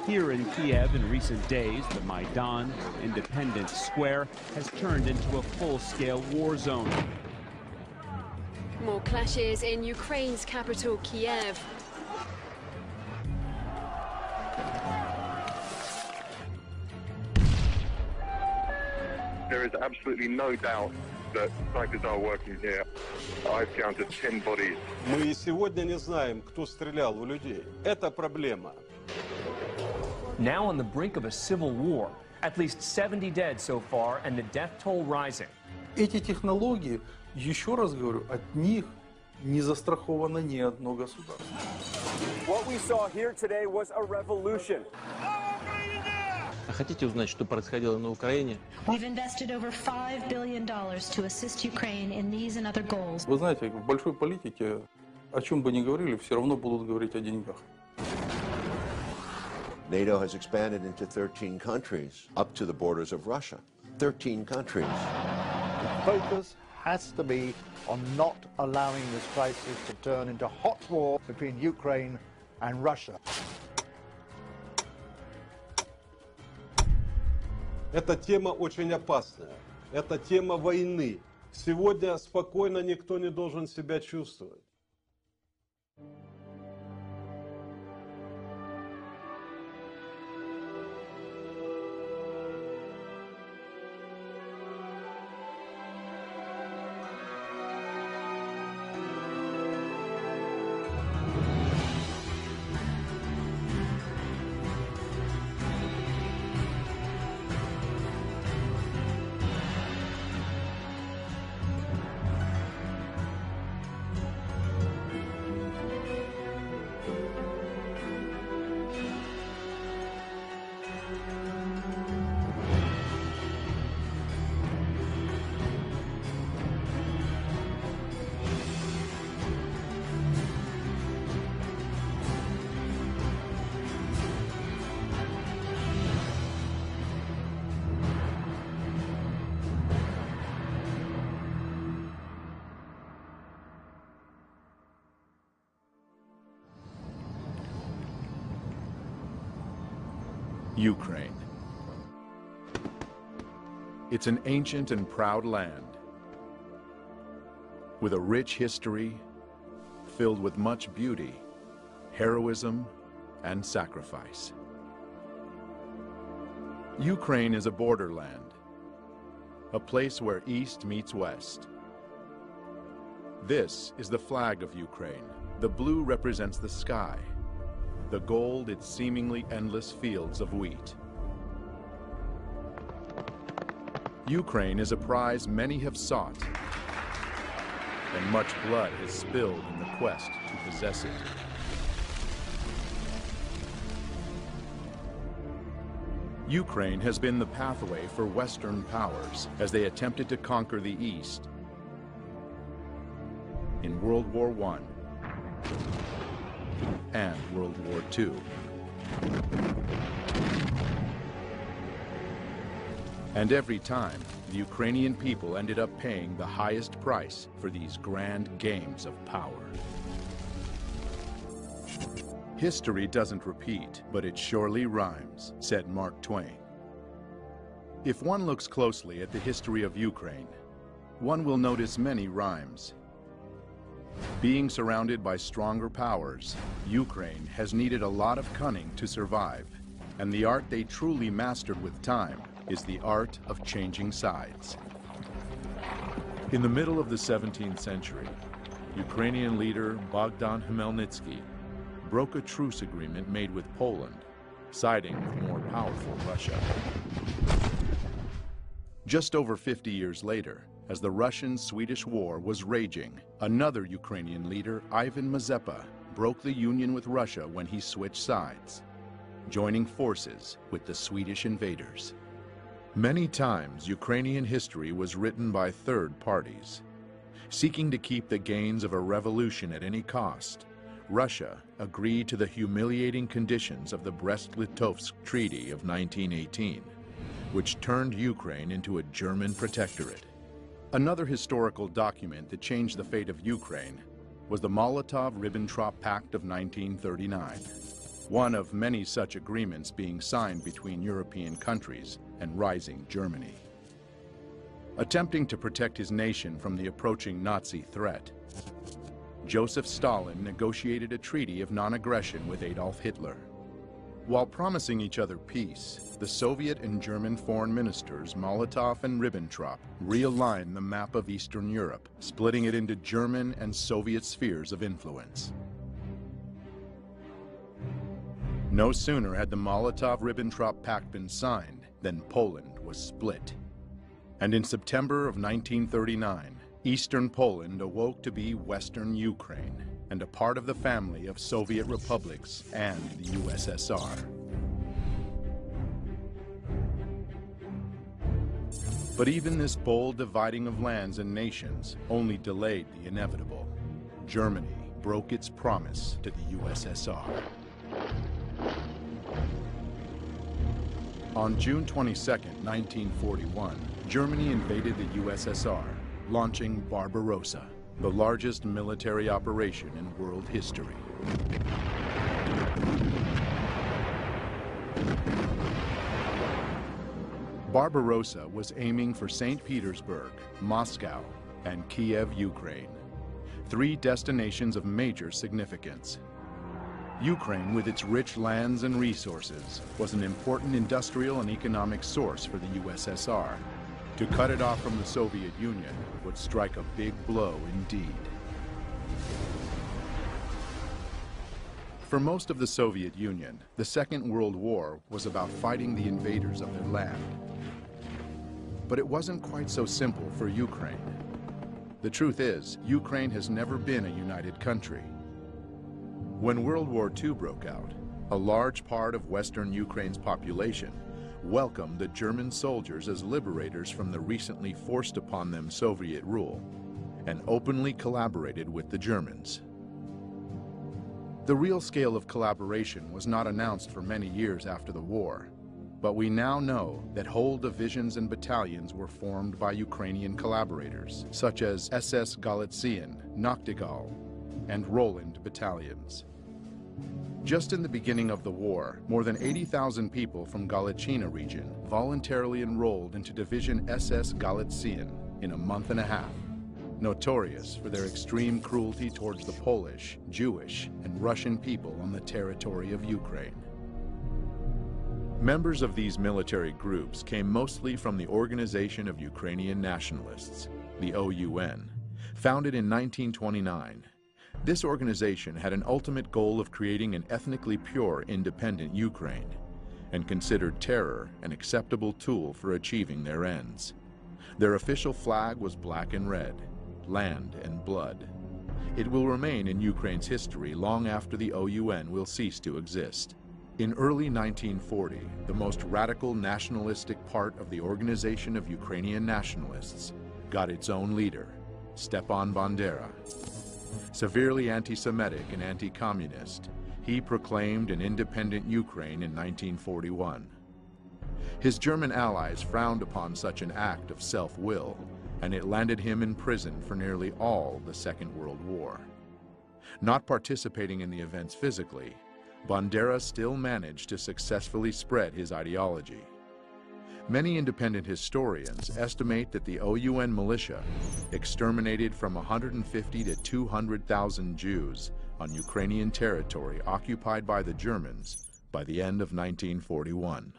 Here in Kiev in recent days, the Maïdan, Independence Square, has turned into a full-scale war zone. More clashes in Ukraine's capital, Kiev. There is absolutely no doubt that snipers are working here. I've counted 10 bodies. Мы и сегодня не знаем, кто стрелял в людей. Это проблема. Now on the brink of a civil war. At least 70 dead so far, and the death toll rising. Эти технологии, еще раз говорю, от них не застраховано ни одно государство. What we saw here today was a revolution. А хотите узнать, что происходило на Украине? We've invested over $5 billion to assist Ukraine in these and other goals. Вы знаете, в большой политике, о чем бы ни говорили, все равно будут говорить о деньгах. NATO has expanded into 13 countries, up to the borders of Russia. 13 countries. The focus has to be on not allowing this crisis to turn into hot war between Ukraine and Russia. Эта тема очень опасная. Это тема войны. Сегодня спокойно никто не должен себя чувствовать. Ukraine. It's an ancient and proud land with a rich history filled with much beauty, heroism, and sacrifice. Ukraine is a borderland, a place where East meets West. This is the flag of Ukraine. The blue represents the sky. The gold, its seemingly endless fields of wheat. Ukraine is a prize many have sought, and much blood has spilled in the quest to possess it. Ukraine has been the pathway for Western powers as they attempted to conquer the East in World War I and World War II. And every time, the Ukrainian people ended up paying the highest price for these grand games of power. History doesn't repeat, but it surely rhymes, said Mark Twain. If one looks closely at the history of Ukraine, one will notice many rhymes. Being surrounded by stronger powers, Ukraine has needed a lot of cunning to survive, and the art they truly mastered with time is the art of changing sides. In the middle of the 17th century, Ukrainian leader Bogdan Khmelnytsky broke a truce agreement made with Poland, siding with more powerful Russia. Just over 50 years later, as the Russian-Swedish war was raging, another Ukrainian leader, Ivan Mazepa, broke the union with Russia when he switched sides, joining forces with the Swedish invaders. Many times, Ukrainian history was written by third parties. Seeking to keep the gains of a revolution at any cost, Russia agreed to the humiliating conditions of the Brest-Litovsk Treaty of 1918, which turned Ukraine into a German protectorate. Another historical document that changed the fate of Ukraine was the Molotov-Ribbentrop Pact of 1939. one of many such agreements being signed between European countries and rising Germany. Attempting to protect his nation from the approaching Nazi threat, Joseph Stalin negotiated a treaty of non-aggression with Adolf Hitler. While promising each other peace, the Soviet and German foreign ministers Molotov and Ribbentrop realigned the map of Eastern Europe, splitting it into German and Soviet spheres of influence. No sooner had the Molotov-Ribbentrop Pact been signed than Poland was split. And in September of 1939, Eastern Poland awoke to be Western Ukraine and a part of the family of Soviet republics and the USSR. But even this bold dividing of lands and nations only delayed the inevitable. Germany broke its promise to the USSR. On June 22, 1941, Germany invaded the USSR, launching Barbarossa, the largest military operation in world history. Barbarossa was aiming for St. Petersburg, Moscow, and Kiev, Ukraine, three destinations of major significance. Ukraine, with its rich lands and resources, was an important industrial and economic source for the USSR. To cut it off from the Soviet Union would strike a big blow indeed. For most of the Soviet Union, the Second World War was about fighting the invaders of their land. But it wasn't quite so simple for Ukraine. The truth is, Ukraine has never been a united country. When World War II broke out, a large part of Western Ukraine's population welcomed the German soldiers as liberators from the recently forced upon them Soviet rule, and openly collaborated with the Germans. The real scale of collaboration was not announced for many years after the war, but we now know that whole divisions and battalions were formed by Ukrainian collaborators, such as SS Galician, Nachtigall, and Roland battalions. Just in the beginning of the war, more than 80,000 people from Galician region voluntarily enrolled into Division SS Galician in a month and a half, notorious for their extreme cruelty towards the Polish, Jewish, and Russian people on the territory of Ukraine. Members of these military groups came mostly from the Organization of Ukrainian Nationalists, the OUN, founded in 1929. This organization had an ultimate goal of creating an ethnically pure, independent Ukraine, and considered terror an acceptable tool for achieving their ends. Their official flag was black and red, land and blood. It will remain in Ukraine's history long after the OUN will cease to exist. In early 1940, the most radical nationalistic part of the Organization of Ukrainian Nationalists got its own leader, Stepan Bandera. Severely anti-Semitic and anti-communist, he proclaimed an independent Ukraine in 1941. His German allies frowned upon such an act of self-will, and it landed him in prison for nearly all the Second World War. Not participating in the events physically, Bandera still managed to successfully spread his ideology. Many independent historians estimate that the OUN militia exterminated from 150 to 200,000 Jews on Ukrainian territory occupied by the Germans by the end of 1941.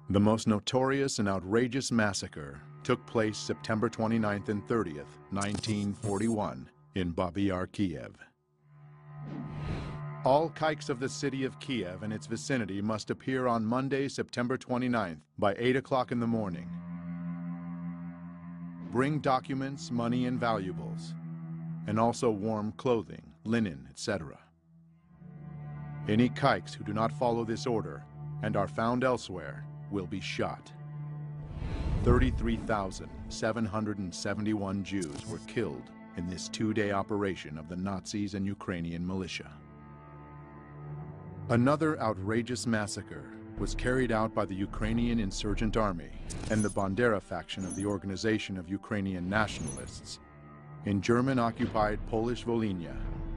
The most notorious and outrageous massacre took place September 29th and 30th, 1941, in Babi Yar, Kiev. All kikes of the city of Kiev and its vicinity must appear on Monday, September 29th by 8 o'clock in the morning. Bring documents, money, and valuables, and also warm clothing, linen, etc. Any kikes who do not follow this order and are found elsewhere will be shot. 33,771 Jews were killed in this two-day operation of the Nazis and Ukrainian militia. Another outrageous massacre was carried out by the Ukrainian Insurgent Army and the Bandera faction of the Organization of Ukrainian Nationalists in German-occupied Polish Volhynia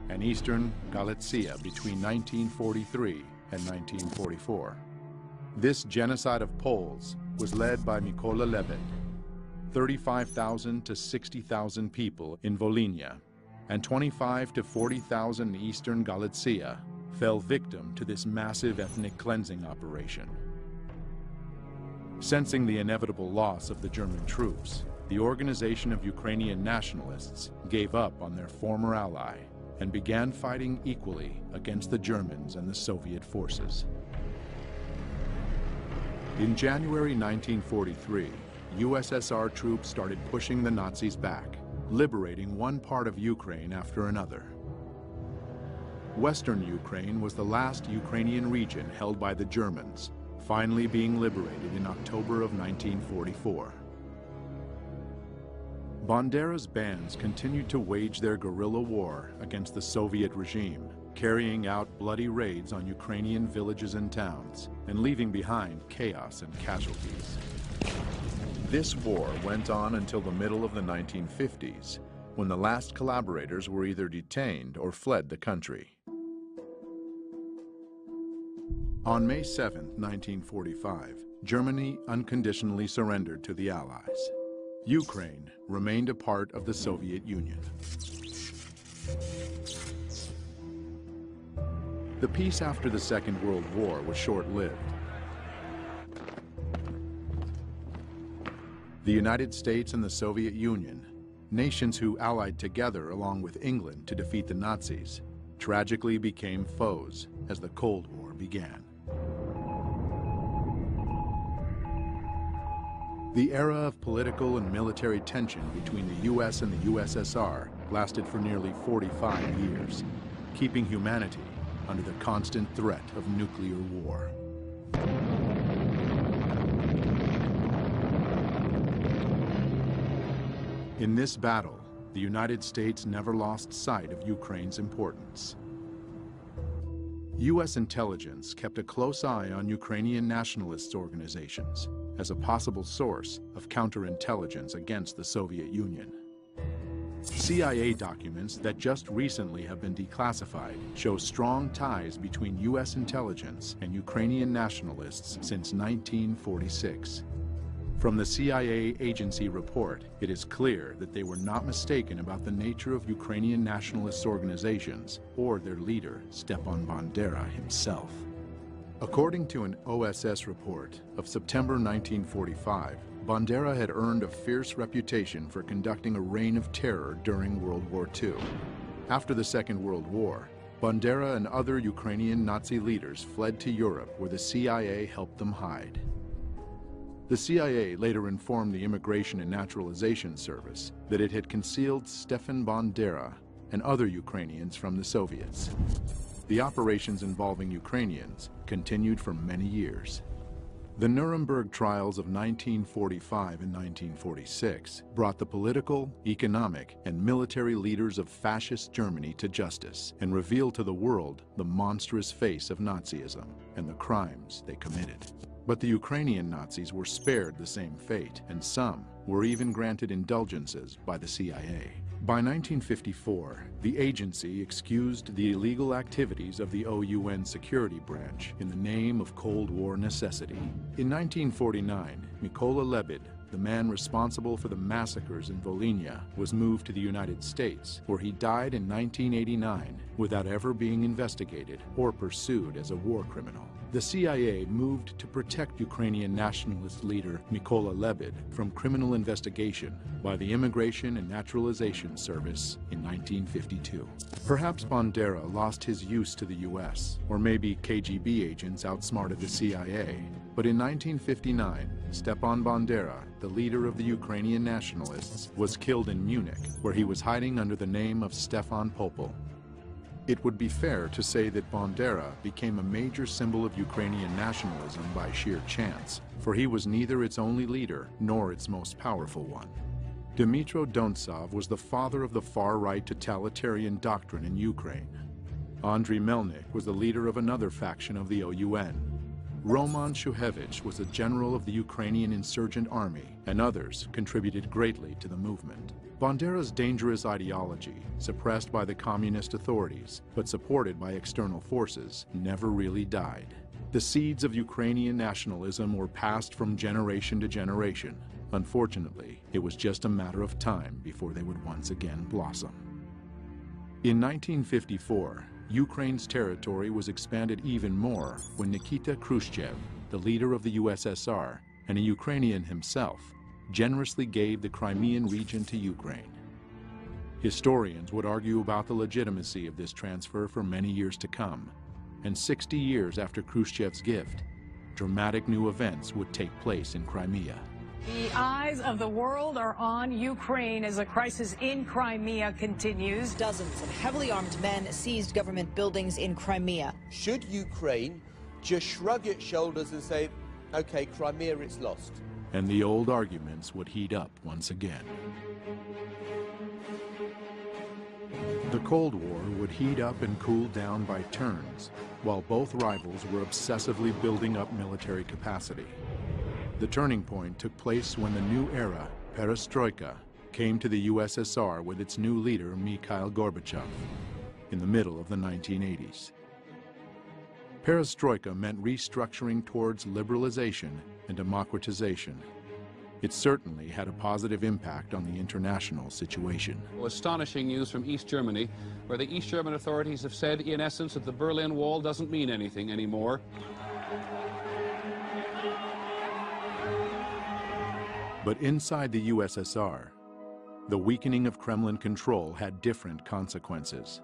and eastern Galicia between 1943 and 1944. This genocide of Poles was led by Mykola Lebed. 35,000 to 60,000 people in Volhynia and 25 to 40,000 in eastern Galicia fell victim to this massive ethnic cleansing operation. Sensing the inevitable loss of the German troops, the Organization of Ukrainian Nationalists gave up on their former ally and began fighting equally against the Germans and the Soviet forces. In January 1943, USSR troops started pushing the Nazis back, liberating one part of Ukraine after another. Western Ukraine was the last Ukrainian region held by the Germans, finally being liberated in October of 1944. Bandera's bands continued to wage their guerrilla war against the Soviet regime, carrying out bloody raids on Ukrainian villages and towns, and leaving behind chaos and casualties. This war went on until the middle of the 1950s, when the last collaborators were either detained or fled the country. On May 7, 1945, Germany unconditionally surrendered to the Allies. Ukraine remained a part of the Soviet Union. The peace after the Second World War was short-lived. The United States and the Soviet Union, nations who allied together along with England to defeat the Nazis, tragically became foes as the Cold War began. The era of political and military tension between the US and the USSR lasted for nearly 45 years, keeping humanity under the constant threat of nuclear war. In this battle, the United States never lost sight of Ukraine's importance. US intelligence kept a close eye on Ukrainian nationalist organizations as a possible source of counterintelligence against the Soviet Union. CIA documents that just recently have been declassified show strong ties between US intelligence and Ukrainian nationalists since 1946. From the CIA agency report, it is clear that they were not mistaken about the nature of Ukrainian nationalist organizations or their leader, Stepan Bandera himself. According to an OSS report of September 1945, Bandera had earned a fierce reputation for conducting a reign of terror during World War II. After the Second World War, Bandera and other Ukrainian Nazi leaders fled to Europe, where the CIA helped them hide. The CIA later informed the Immigration and Naturalization Service that it had concealed Stefan Bandera and other Ukrainians from the Soviets. The operations involving Ukrainians continued for many years. The Nuremberg trials of 1945 and 1946 brought the political, economic, and military leaders of fascist Germany to justice and revealed to the world the monstrous face of Nazism and the crimes they committed. But the Ukrainian Nazis were spared the same fate, and some were even granted indulgences by the CIA. By 1954, the agency excused the illegal activities of the OUN security branch in the name of Cold War necessity. In 1949, Mykola Lebed, the man responsible for the massacres in Volhynia, was moved to the United States, where he died in 1989 without ever being investigated or pursued as a war criminal. The CIA moved to protect Ukrainian nationalist leader Mykola Lebed from criminal investigation by the Immigration and Naturalization Service in 1952. Perhaps Bandera lost his use to the US, or maybe KGB agents outsmarted the CIA. But in 1959, Stepan Bandera, the leader of the Ukrainian nationalists, was killed in Munich, where he was hiding under the name of Stefan Popel. It would be fair to say that Bandera became a major symbol of Ukrainian nationalism by sheer chance, for he was neither its only leader nor its most powerful one. Dmytro Dontsov was the father of the far-right totalitarian doctrine in Ukraine. Andriy Melnik was the leader of another faction of the OUN. Roman Shuhevich was a general of the Ukrainian insurgent army, and others contributed greatly to the movement. Bandera's dangerous ideology, suppressed by the communist authorities but supported by external forces, never really died. The seeds of Ukrainian nationalism were passed from generation to generation. Unfortunately, it was just a matter of time before they would once again blossom. In 1954, Ukraine's territory was expanded even more when Nikita Khrushchev, the leader of the USSR and a Ukrainian himself, generously gave the Crimean region to Ukraine. Historians would argue about the legitimacy of this transfer for many years to come, and 60 years after Khrushchev's gift, dramatic new events would take place in Crimea. The eyes of the world are on Ukraine as the crisis in Crimea continues. Dozens of heavily armed men seized government buildings in Crimea. Should Ukraine just shrug its shoulders and say, okay, Crimea, it's lost? And the old arguments would heat up once again. The Cold War would heat up and cool down by turns, while both rivals were obsessively building up military capacity. The turning point took place when the new era, perestroika, came to the USSR with its new leader, Mikhail Gorbachev, in the middle of the 1980s. Perestroika meant restructuring towards liberalization and democratization. It certainly had a positive impact on the international situation. Astonishing news from East Germany, where the East German authorities have said, in essence, that the Berlin Wall doesn't mean anything anymore. But inside the USSR, the weakening of Kremlin control had different consequences.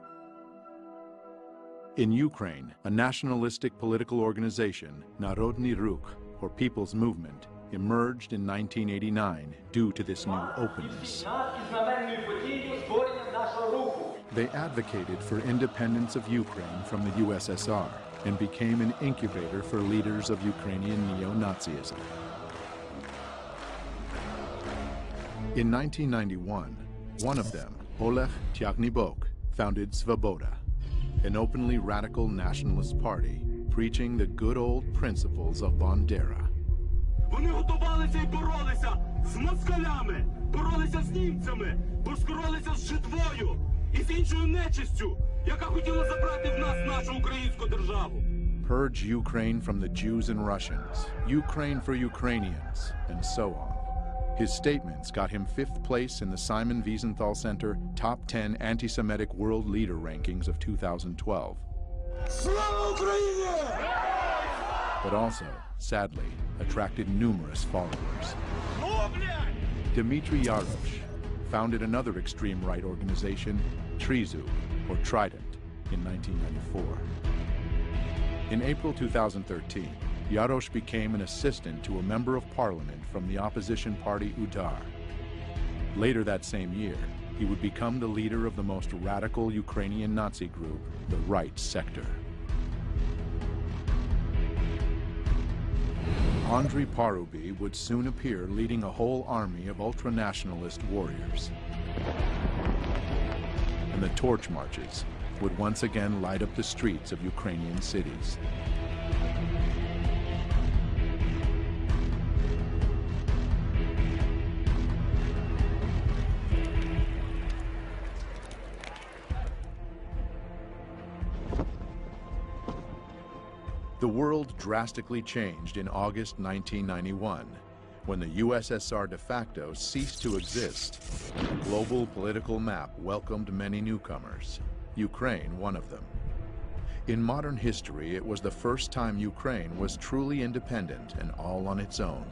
In Ukraine, a nationalistic political organization, Narodny Ruch, or People's Movement, emerged in 1989 due to this new openness. They advocated for independence of Ukraine from the USSR and became an incubator for leaders of Ukrainian neo-Nazism. In 1991, one of them, Oleg Tyagnybok, founded Svoboda, an openly radical nationalist party preaching the good old principles of Bandera. Вони готувалися і боролися з москалями, боролися з німцями, боролися з жидвою і з іншою нечистю, яка хотіла забрати в нас нашу українську державу. Purge Ukraine from the Jews and Russians, Ukraine for Ukrainians, and so on. His statements got him 5th place in the Simon Wiesenthal Center Top 10 Anti-Semitic World Leader Rankings of 2012. But also, sadly, attracted numerous followers. Dmitry Yarosh founded another extreme right organization, Trizu, or Trident, in 1994. In April 2013, Yarosh became an assistant to a member of parliament from the opposition party Udar. Later that same year, he would become the leader of the most radical Ukrainian Nazi group, the Right Sector. Andriy Paruby would soon appear leading a whole army of ultra-nationalist warriors. And the torch marches would once again light up the streets of Ukrainian cities. The world drastically changed in August 1991, when the USSR de facto ceased to exist. The global political map welcomed many newcomers, Ukraine one of them. In modern history, it was the first time Ukraine was truly independent and all on its own.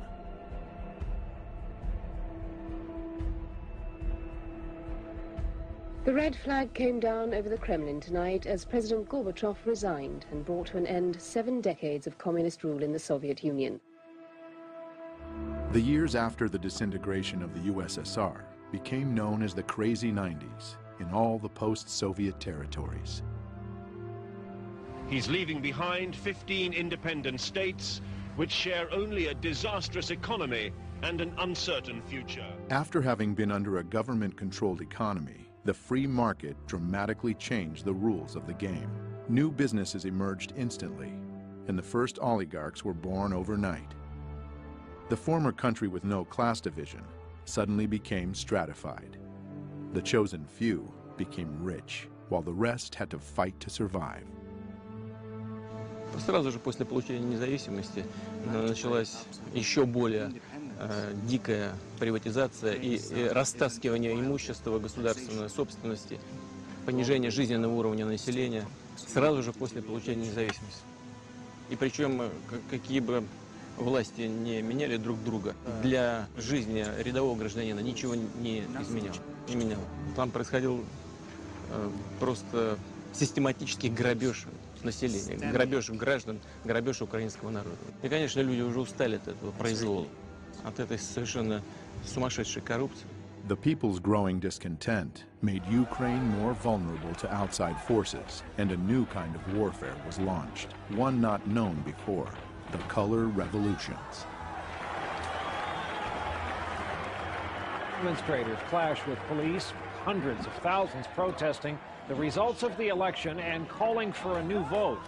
The red flag came down over the Kremlin tonight as President Gorbachev resigned and brought to an end 7 decades of communist rule in the Soviet Union. The years after the disintegration of the USSR became known as the Crazy 90s in all the post-Soviet territories. He's leaving behind 15 independent states which share only a disastrous economy and an uncertain future. After having been under a government-controlled economy, the free market dramatically changed the rules of the game. New businesses emerged instantly, and the first oligarchs were born overnight. The former country with no class division suddenly became stratified. The chosen few became rich, while the rest had to fight to survive. Сразу же после получения независимости началась еще более дикая приватизация и растаскивание имущества, государственной собственности, понижение жизненного уровня населения сразу же после получения независимости. И причем какие бы власти не меняли друг друга, для жизни рядового гражданина ничего не меняло. Там происходил просто систематический грабеж населения, грабеж граждан, грабеж украинского народа. И, конечно, люди уже устали от этого произвола, от этой совершенно сумасшедшей коррупции. The people's growing discontent made Ukraine more vulnerable to outside forces, and a new kind of warfare was launched, one not known before, the color revolutions. Demonstrators clashed with police, hundreds of thousands protesting the results of the election and calling for a new vote.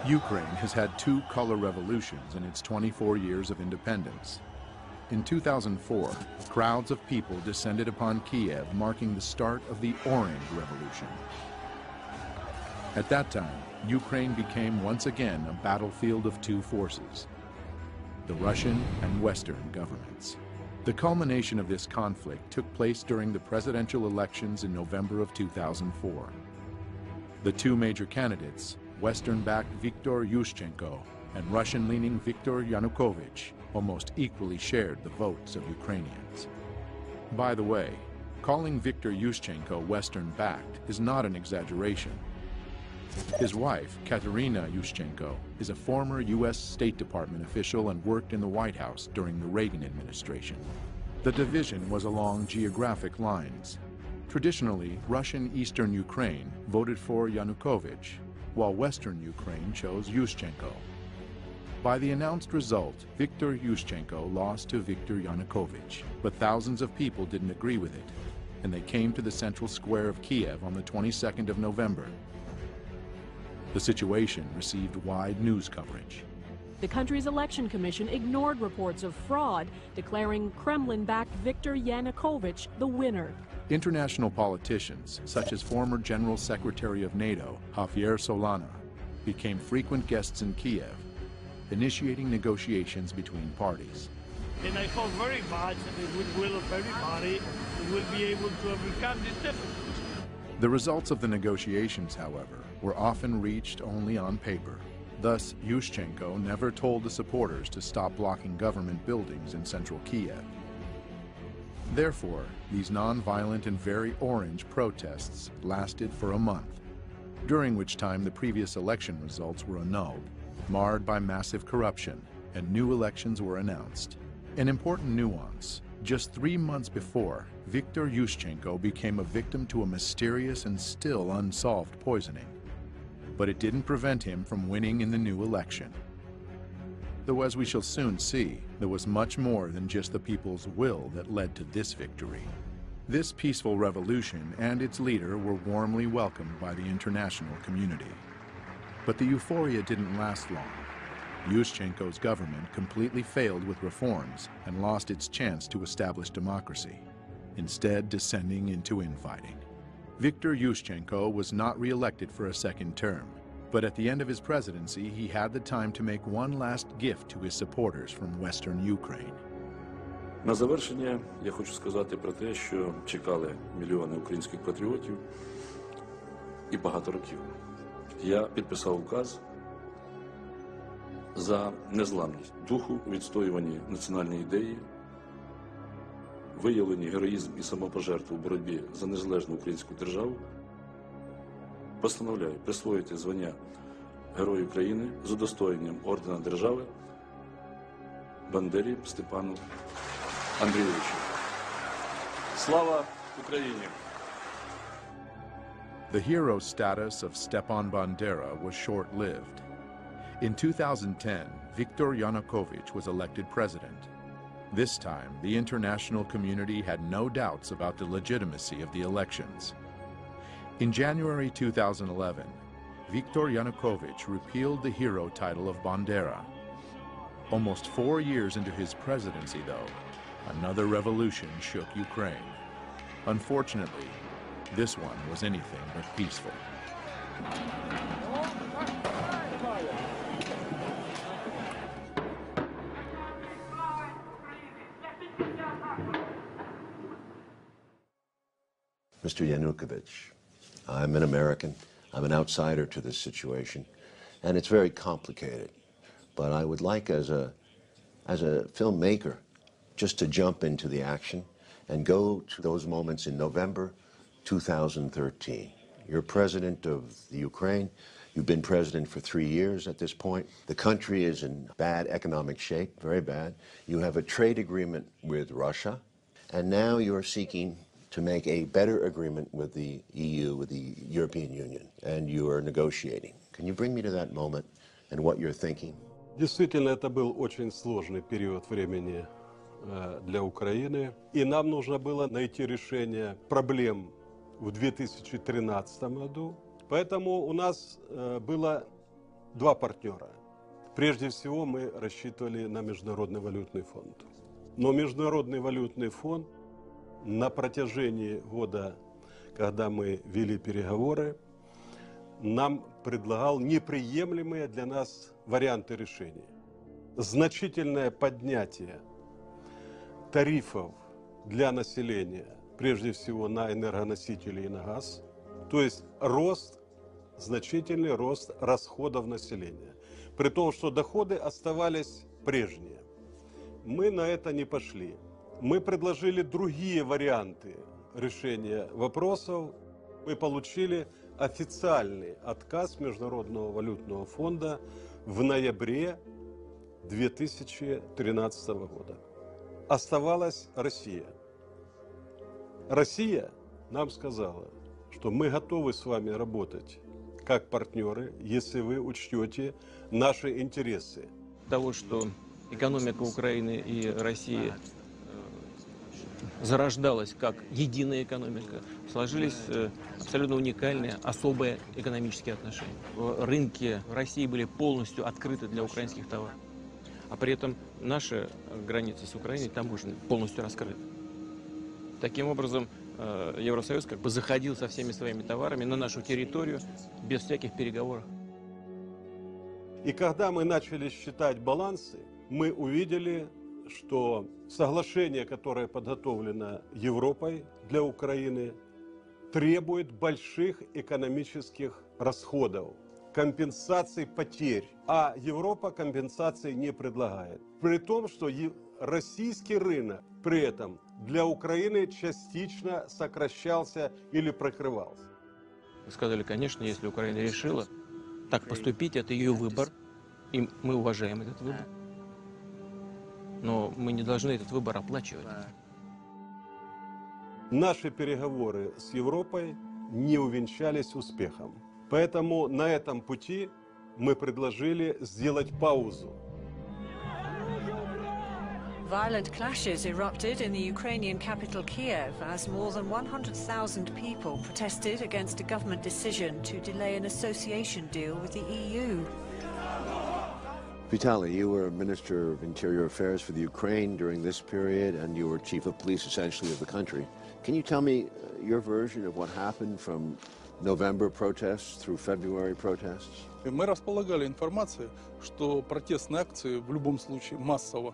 Ukraine has had 2 color revolutions in its 24 years of independence. In 2004, crowds of people descended upon Kiev, marking the start of the Orange Revolution. At that time, Ukraine became once again a battlefield of 2 forces, the Russian and Western governments. The culmination of this conflict took place during the presidential elections in November of 2004. The 2 major candidates, Western-backed Viktor Yushchenko and Russian-leaning Viktor Ianoukovytch, almost equally shared the votes of Ukrainians. By the way, calling Viktor Yushchenko Western-backed is not an exaggeration. His wife, Katerina Yushchenko, is a former U.S. State Department official and worked in the White House during the Reagan administration. The division was along geographic lines. Traditionally, Russian Eastern Ukraine voted for Yanukovych, while Western Ukraine chose Yushchenko. By the announced result, Viktor Yushchenko lost to Viktor Yanukovych, but thousands of people didn't agree with it, and they came to the central square of Kiev on the 22nd of November. The situation received wide news coverage. The country's election commission ignored reports of fraud, declaring Kremlin-backed Viktor Yanukovych the winner. International politicians, such as former General Secretary of NATO, Javier Solana, became frequent guests in Kiev, initiating negotiations between parties. And I hope very much that the goodwill of everybody will be able to overcome this difficulty. The results of the negotiations, however, were often reached only on paper. Thus, Yushchenko never told the supporters to stop blocking government buildings in central Kiev. Therefore, these non-violent and very orange protests lasted for a month, during which time the previous election results were annulled, marred by massive corruption, and new elections were announced. An important nuance: just 3 months before, Viktor Yushchenko became a victim to a mysterious and still unsolved poisoning. But it didn't prevent him from winning in the new election. Though, as we shall soon see, there was much more than just the people's will that led to this victory. This peaceful revolution and its leader were warmly welcomed by the international community. But the euphoria didn't last long. Yushchenko's government completely failed with reforms and lost its chance to establish democracy, instead descending into infighting. Viktor Yushchenko was not re-elected for a second term, but at the end of his presidency, he had the time to make one last gift to his supporters from Western Ukraine. На завершення я хочу сказати про те, що чекали мільйони українських патріотів і багато років. Я підписав указ за незламність духу у відстоюванні національної ідеї, виявлені героїзм і самопожертву в боротьбі за незалежну українську державу, постановляю присвоїти звання Герою України з удостоєнням ордена держави Бандері Степану Андрійовичу. Слава Україні! The hero status of Stepan Bandera was short-lived. In 2010, Viktor Yanukovych was elected president. This time, the international community had no doubts about the legitimacy of the elections. In January 2011, Viktor Yanukovych repealed the hero title of Bandera. Almost 4 years into his presidency, though, Another revolution shook Ukraine. Unfortunately, this one was anything but peaceful. Mr. Ianoukovytch, I'm an American. I'm an outsider to this situation, and it's very complicated. But I would like, as a filmmaker, just to jump into the action and go to those moments in November 2013. You're president of the Ukraine. You've been president for 3 years at this point. The country is in bad economic shape, very bad. You have a trade agreement with Russia, and now you're seeking to make a better agreement with the EU, with the European Union, and you are negotiating. Can you bring me to that moment and what you're thinking? Действительно, это был очень сложный период времени для Украины, и нам нужно было найти решение проблем в 2013 году. Поэтому у нас было два партнера. Прежде всего, мы рассчитывали на Международный валютный фонд. Но Международный валютный фонд на протяжении года, когда мы вели переговоры, нам предлагал неприемлемые для нас варианты решения. Значительное поднятие тарифов для населения, прежде всего на энергоносители и на газ, то есть значительный рост расходов населения, при том, что доходы оставались прежние. Мы на это не пошли. Мы предложили другие варианты решения вопросов. Мы получили официальный отказ Международного валютного фонда в ноябре 2013 года. Оставалась Россия. Россия нам сказала, что мы готовы с вами работать как партнеры, если вы учтете наши интересы. Того, что экономика Украины и России зарождалась как единая экономика, сложились абсолютно уникальные, особые экономические отношения. Рынки в России были полностью открыты для украинских товаров, а при этом наши границы с Украиной таможенные полностью раскрыты. Таким образом, Евросоюз как бы заходил со всеми своими товарами на нашу территорию без всяких переговоров. И когда мы начали считать балансы, мы увидели, что соглашение, которое подготовлено Европой для Украины, требует больших экономических расходов, компенсаций потерь, а Европа компенсаций не предлагает. При том, что российский рынок при этом для Украины частично сокращался или прикрывался. Вы сказали, конечно, если Украина решила так поступить, это ее выбор, и мы уважаем этот выбор. Но мы не должны этот выбор оплачивать. Наши переговоры с Европой не увенчались успехом. Поэтому на этом пути мы предложили сделать паузу. Violent clashes erupted in the Ukrainian capital Kiev as more than 100,000 people protested against a government decision to delay an association deal with the EU. Vitaly, you were Minister of Interior Affairs for the Ukraine during this period, and you were Chief of Police, essentially, of the country. Can you tell me your version of what happened from November protests through February protests? Мы располагали информацией, что протестные акции в любом случае массово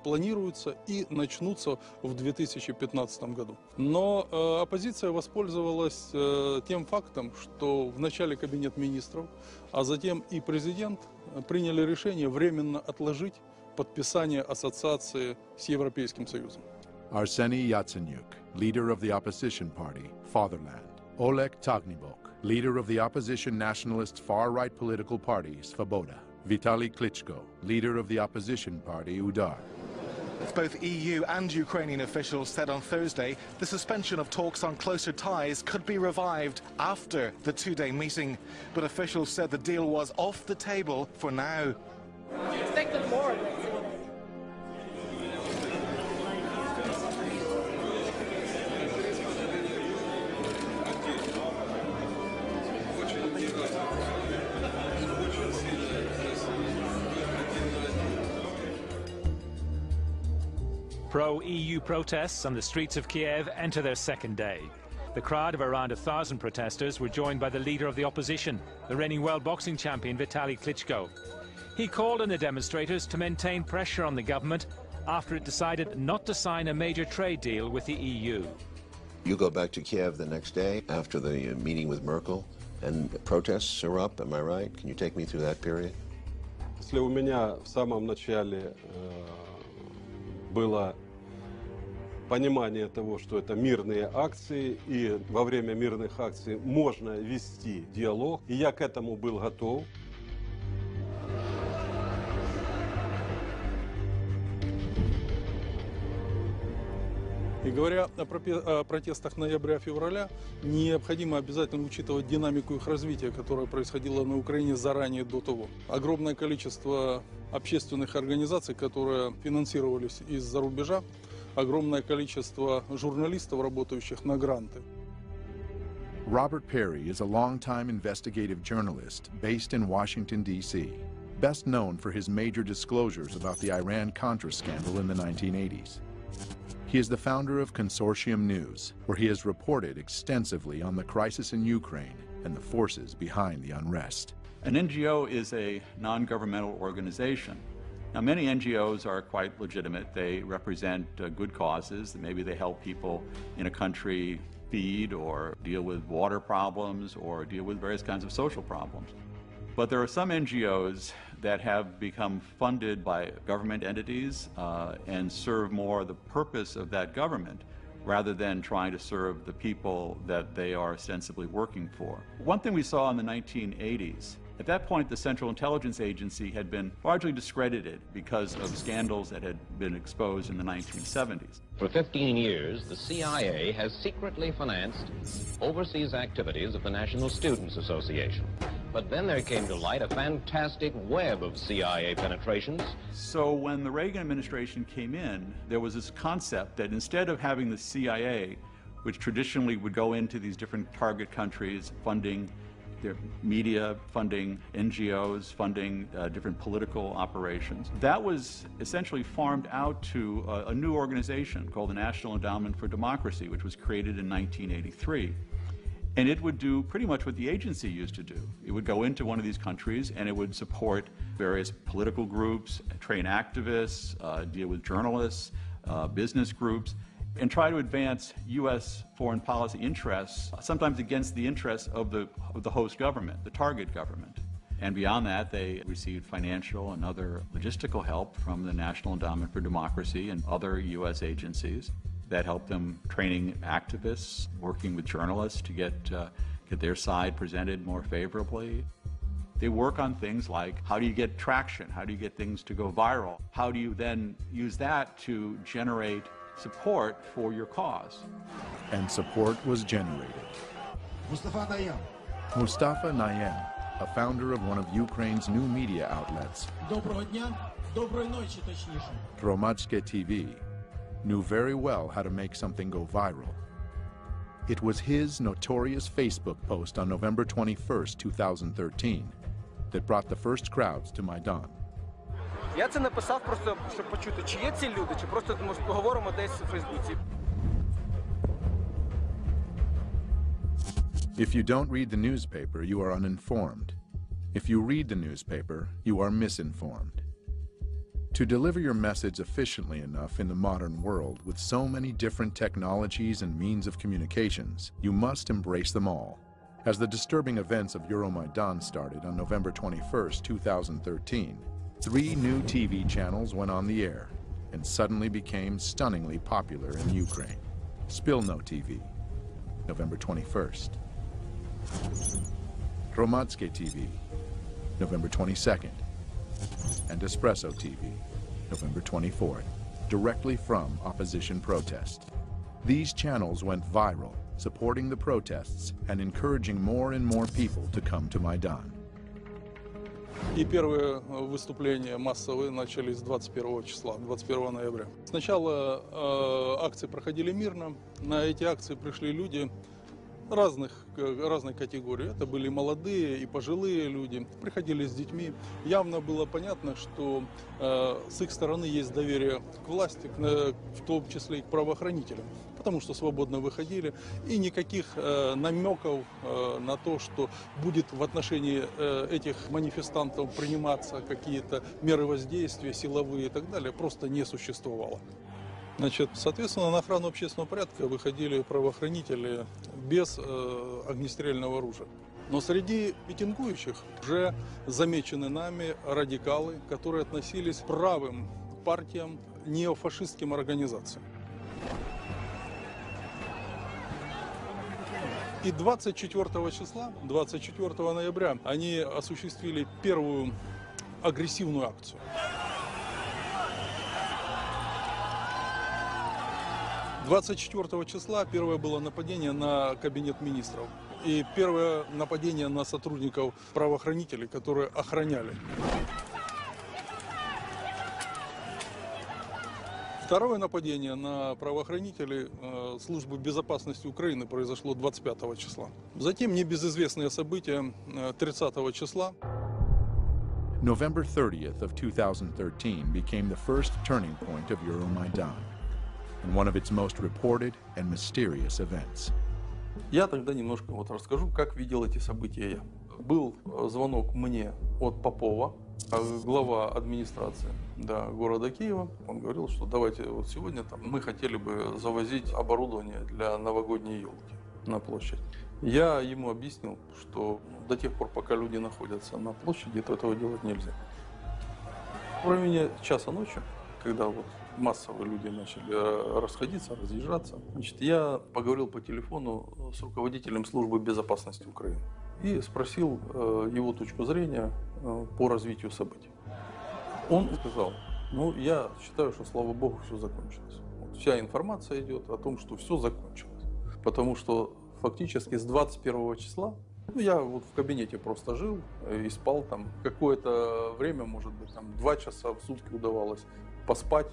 планируются и начнутся в 2015 году. Но оппозиция воспользовалась тем фактом, что в начале Кабинет министров, а затем и президент приняли решение временно отложить подписание ассоциации с Европейским Союзом. Arseniy Yatsenyuk, leader of the opposition party, Fatherland. Oleg Tagnibok, leader of the opposition nationalist far-right political party, Svoboda. Vitaly Klitschko, leader of the opposition party, Udar. Both EU and Ukrainian officials said on Thursday the suspension of talks on closer ties could be revived after the two-day meeting. But officials said the deal was off the table for now. You expected more. Pro-EU protests on the streets of Kiev enter their second day. The crowd of around 1,000 protesters were joined by the leader of the opposition, the reigning world boxing champion Vitaly Klitschko. He called on the demonstrators to maintain pressure on the government after it decided not to sign a major trade deal with the EU. You go back to Kiev the next day after the meeting with Merkel, and protests are up, am I right? Can you take me through that period? Если у меня в самом начале было понимание того, что это мирные акции, и во время мирных акций можно вести диалог, и я к этому был готов. И говоря о протестах ноября-февраля, необходимо обязательно учитывать динамику их развития, которая происходила на Украине заранее до того. Огромное количество общественных организаций, которые финансировались из-за рубежа, огромное количество журналистов, работающих на гранты. Robert Perry is a longtime investigative journalist based in Washington, D.C., best known for his major disclosures about the Iran-Contra scandal in the 1980s. He is the founder of Consortium News, where he has reported extensively on the crisis in Ukraine and the forces behind the unrest. An NGO is a non-governmental organization. Now, many NGOs are quite legitimate. They represent good causes. Maybe they help people in a country feed or deal with water problems or deal with various kinds of social problems. But there are some NGOs that have become funded by government entities and serve more the purpose of that government rather than trying to serve the people that they are ostensibly working for. One thing we saw in the 1980s, at that point the Central Intelligence Agency had been largely discredited because of scandals that had been exposed in the 1970s. For 15 years, the CIA has secretly financed overseas activities of the National Students Association. But then there came to light a fantastic web of CIA penetrations. So when the Reagan administration came in, there was this concept that instead of having the CIA, which traditionally would go into these different target countries, funding their media, funding NGOs, funding different political operations, that was essentially farmed out to a new organization called the National Endowment for Democracy, which was created in 1983. And it would do pretty much what the agency used to do. It would go into one of these countries and it would support various political groups, train activists, deal with journalists, business groups, and try to advance U.S. foreign policy interests, sometimes against the interests of the host government, the target government. And beyond that, they received financial and other logistical help from the National Endowment for Democracy and other U.S. agencies that helped them training activists, working with journalists to get their side presented more favorably. They work on things like, how do you get traction? How do you get things to go viral? How do you then use that to generate support for your cause? And support was generated. Mustafa Nayyem, a founder of one of Ukraine's new media outlets, Hromadske TV, knew very well how to make something go viral. It was his notorious Facebook post on November 21st, 2013, that brought the first crowds to Maïdan. Я це написав просто, щоб почути, чи є ці люди, чи просто поговоримо десь у Фейсбуці. If you don't read the newspaper, you are uninformed. If you read the newspaper, you are misinformed. To deliver your message efficiently enough in the modern world with so many different technologies and means of communications, you must embrace them all. As the disturbing events of Euromaidan started on November 21st, 2013, 3 new TV channels went on the air and suddenly became stunningly popular in Ukraine. Spilno TV, November 21st. Hromadske TV, November 22nd. And Espresso TV, November 24th, directly from opposition protest. These channels went viral, supporting the protests and encouraging more and more people to come to Maïdan. И первые выступления массовые начались 21 числа, 21 ноября. Сначала акции проходили мирно. На эти акции пришли люди разной категории. Это были молодые и пожилые люди, приходили с детьми. Явно было понятно, что с их стороны есть доверие к власти, в том числе и к правоохранителям, потому что свободно выходили. И никаких намеков на то, что будет в отношении этих манифестантов приниматься какие-то меры воздействия, силовые и так далее, просто не существовало. Значит, соответственно, на охрану общественного порядка выходили правоохранители без огнестрельного оружия. Но среди митингующих уже замечены нами радикалы, которые относились к правым партиям, неофашистским организациям. И 24 числа, 24 ноября, они осуществили первую агрессивную акцию. 24 числа первое было нападение на кабинет министров и первое нападение на сотрудников правоохранителей, которые охраняли. Второе нападение на правоохранителей службы безопасности Украины произошло 25 числа. Затем небезызвестные события 30 числа. November 30th of 2013 became the first turning point of Euromaidan, and one of its most reported and mysterious events. Я тогда немножко расскажу, как видел эти события я. Был звонок мне от Попова, глава администрации города Киева. Он говорил, что давайте сегодня мы хотели бы завозить оборудование для новогодней елки на площадь. Я ему объяснил, что до тех пор, пока люди находятся на площади, то этого делать нельзя. В районе часа ночи, когда массово люди начали расходиться, разъезжаться, я поговорил по телефону с руководителем службы безопасности Украины и спросил его точку зрения по развитию событий. Он сказал, я считаю, что, слава богу, все закончилось. Вся информация идет о том, что все закончилось. Потому что фактически с 21 числа, я в кабинете просто жил и спал там. Какое-то время, может быть, 2 часа в сутки удавалось поспать.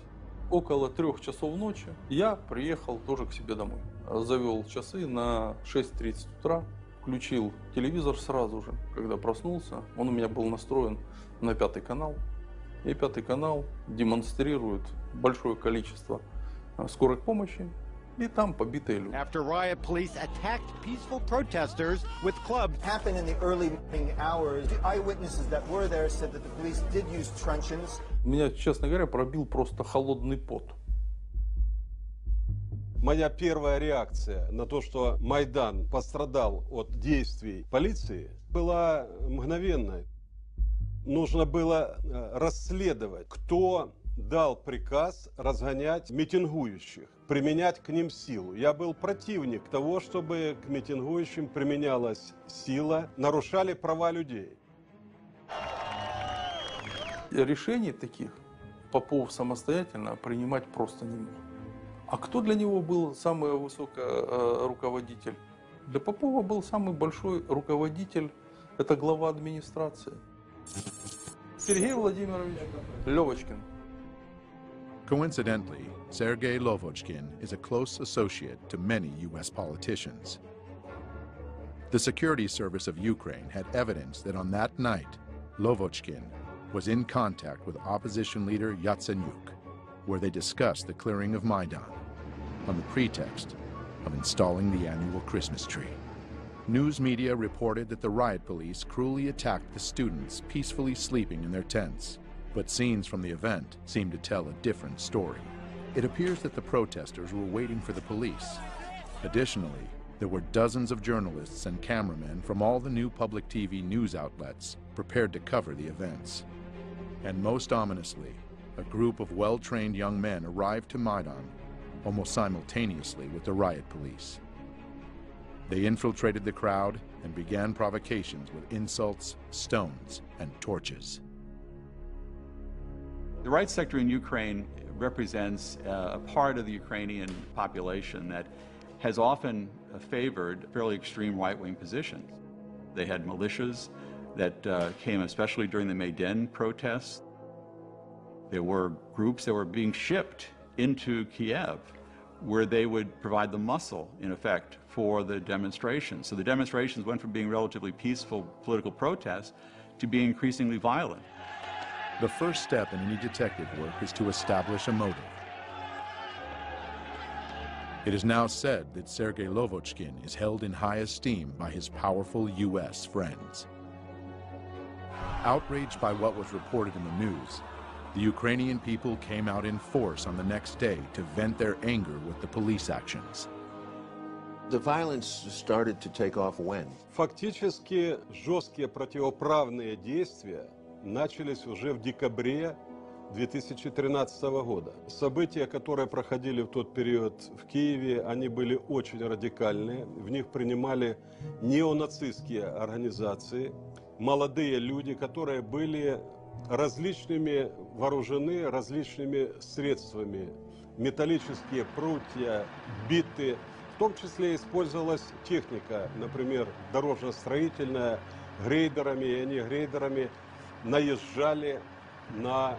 Около 3 часов ночи я приехал тоже к себе домой. Завел часы на 6:30 утра, включил телевизор сразу же, когда проснулся. Он у меня был настроен на 5-й канал. И 5-й канал демонстрирует большое количество скорых помощи. И там побитые люди. After riot, police attacked peaceful protesters with clubs. Happened in the early morning hours. The eyewitnesses that were there said that the police did use truncheons. Меня, честно говоря, пробил просто холодный пот. Моя первая реакция на то, что Майдан пострадал от действий полиции, была мгновенной. Нужно было расследовать, кто дал приказ разгонять митингующих, применять к ним силу. Я был противник того, чтобы к митингующим применялась сила, нарушали права людей. Решений таких Попов самостоятельно принимать просто не мог. А кто для него был самый высокий руководитель? Для Попова был самый большой руководитель, это глава администрации. Сергей Владимирович Левочкин. Coincidentally, Sergei Lovochkin is a close associate to many U.S. politicians. The security service of Ukraine had evidence that on that night, Lovochkin was in contact with opposition leader Yatsenyuk, where they discussed the clearing of Maïdan on the pretext of installing the annual Christmas tree. News media reported that the riot police cruelly attacked the students peacefully sleeping in their tents. But scenes from the event seem to tell a different story. It appears that the protesters were waiting for the police. Additionally, there were dozens of journalists and cameramen from all the new public TV news outlets prepared to cover the events. And most ominously, a group of well-trained young men arrived to Maïdan almost simultaneously with the riot police. They infiltrated the crowd and began provocations with insults, stones, and torches. The right sector in Ukraine represents a part of the Ukrainian population that has often favored fairly extreme right-wing positions. They had militias that came especially during the Maïdan protests. There were groups that were being shipped into Kiev where they would provide the muscle, in effect, for the demonstrations. So the demonstrations went from being relatively peaceful political protests to being increasingly violent. The first step in any detective work is to establish a motive. It is now said that Sergei Lovochkin is held in high esteem by his powerful U.S. friends. Outraged by what was reported in the news, the Ukrainian people came out in force on the next day to vent their anger with the police actions. The violence started to take off when? Фактически жесткие противоправные действия начались уже в декабре 2013 года. События, которые проходили в тот период в Киеве, они были очень радикальные. В них принимали неонацистские организации, молодые люди, которые были различными вооружены различными средствами. Металлические прутья, биты. В том числе использовалась техника, например, дорожно-строительная, грейдерами, и они грейдерами наезжали на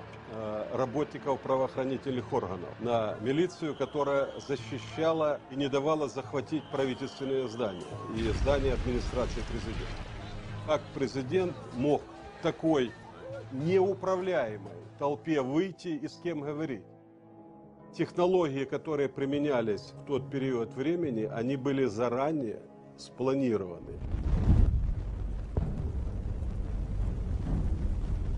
работников правоохранительных органов, на милицию, которая защищала и не давала захватить правительственные здания и здания администрации президента. Как президент мог такой неуправляемой толпе выйти и с кем говорить? Технологии, которые применялись в тот период времени, они были заранее спланированы.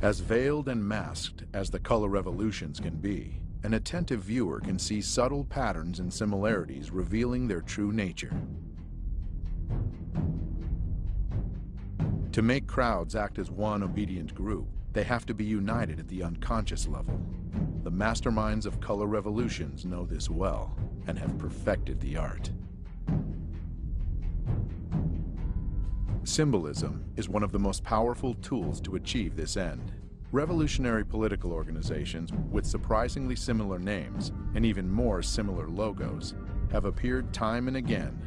As veiled and masked as the color revolutions can be, an attentive viewer can see subtle patterns and similarities revealing their true nature. To make crowds act as one obedient group, they have to be united at the unconscious level. The masterminds of color revolutions know this well and have perfected the art. Symbolism is one of the most powerful tools to achieve this end. Revolutionary political organizations with surprisingly similar names and even more similar logos have appeared time and again,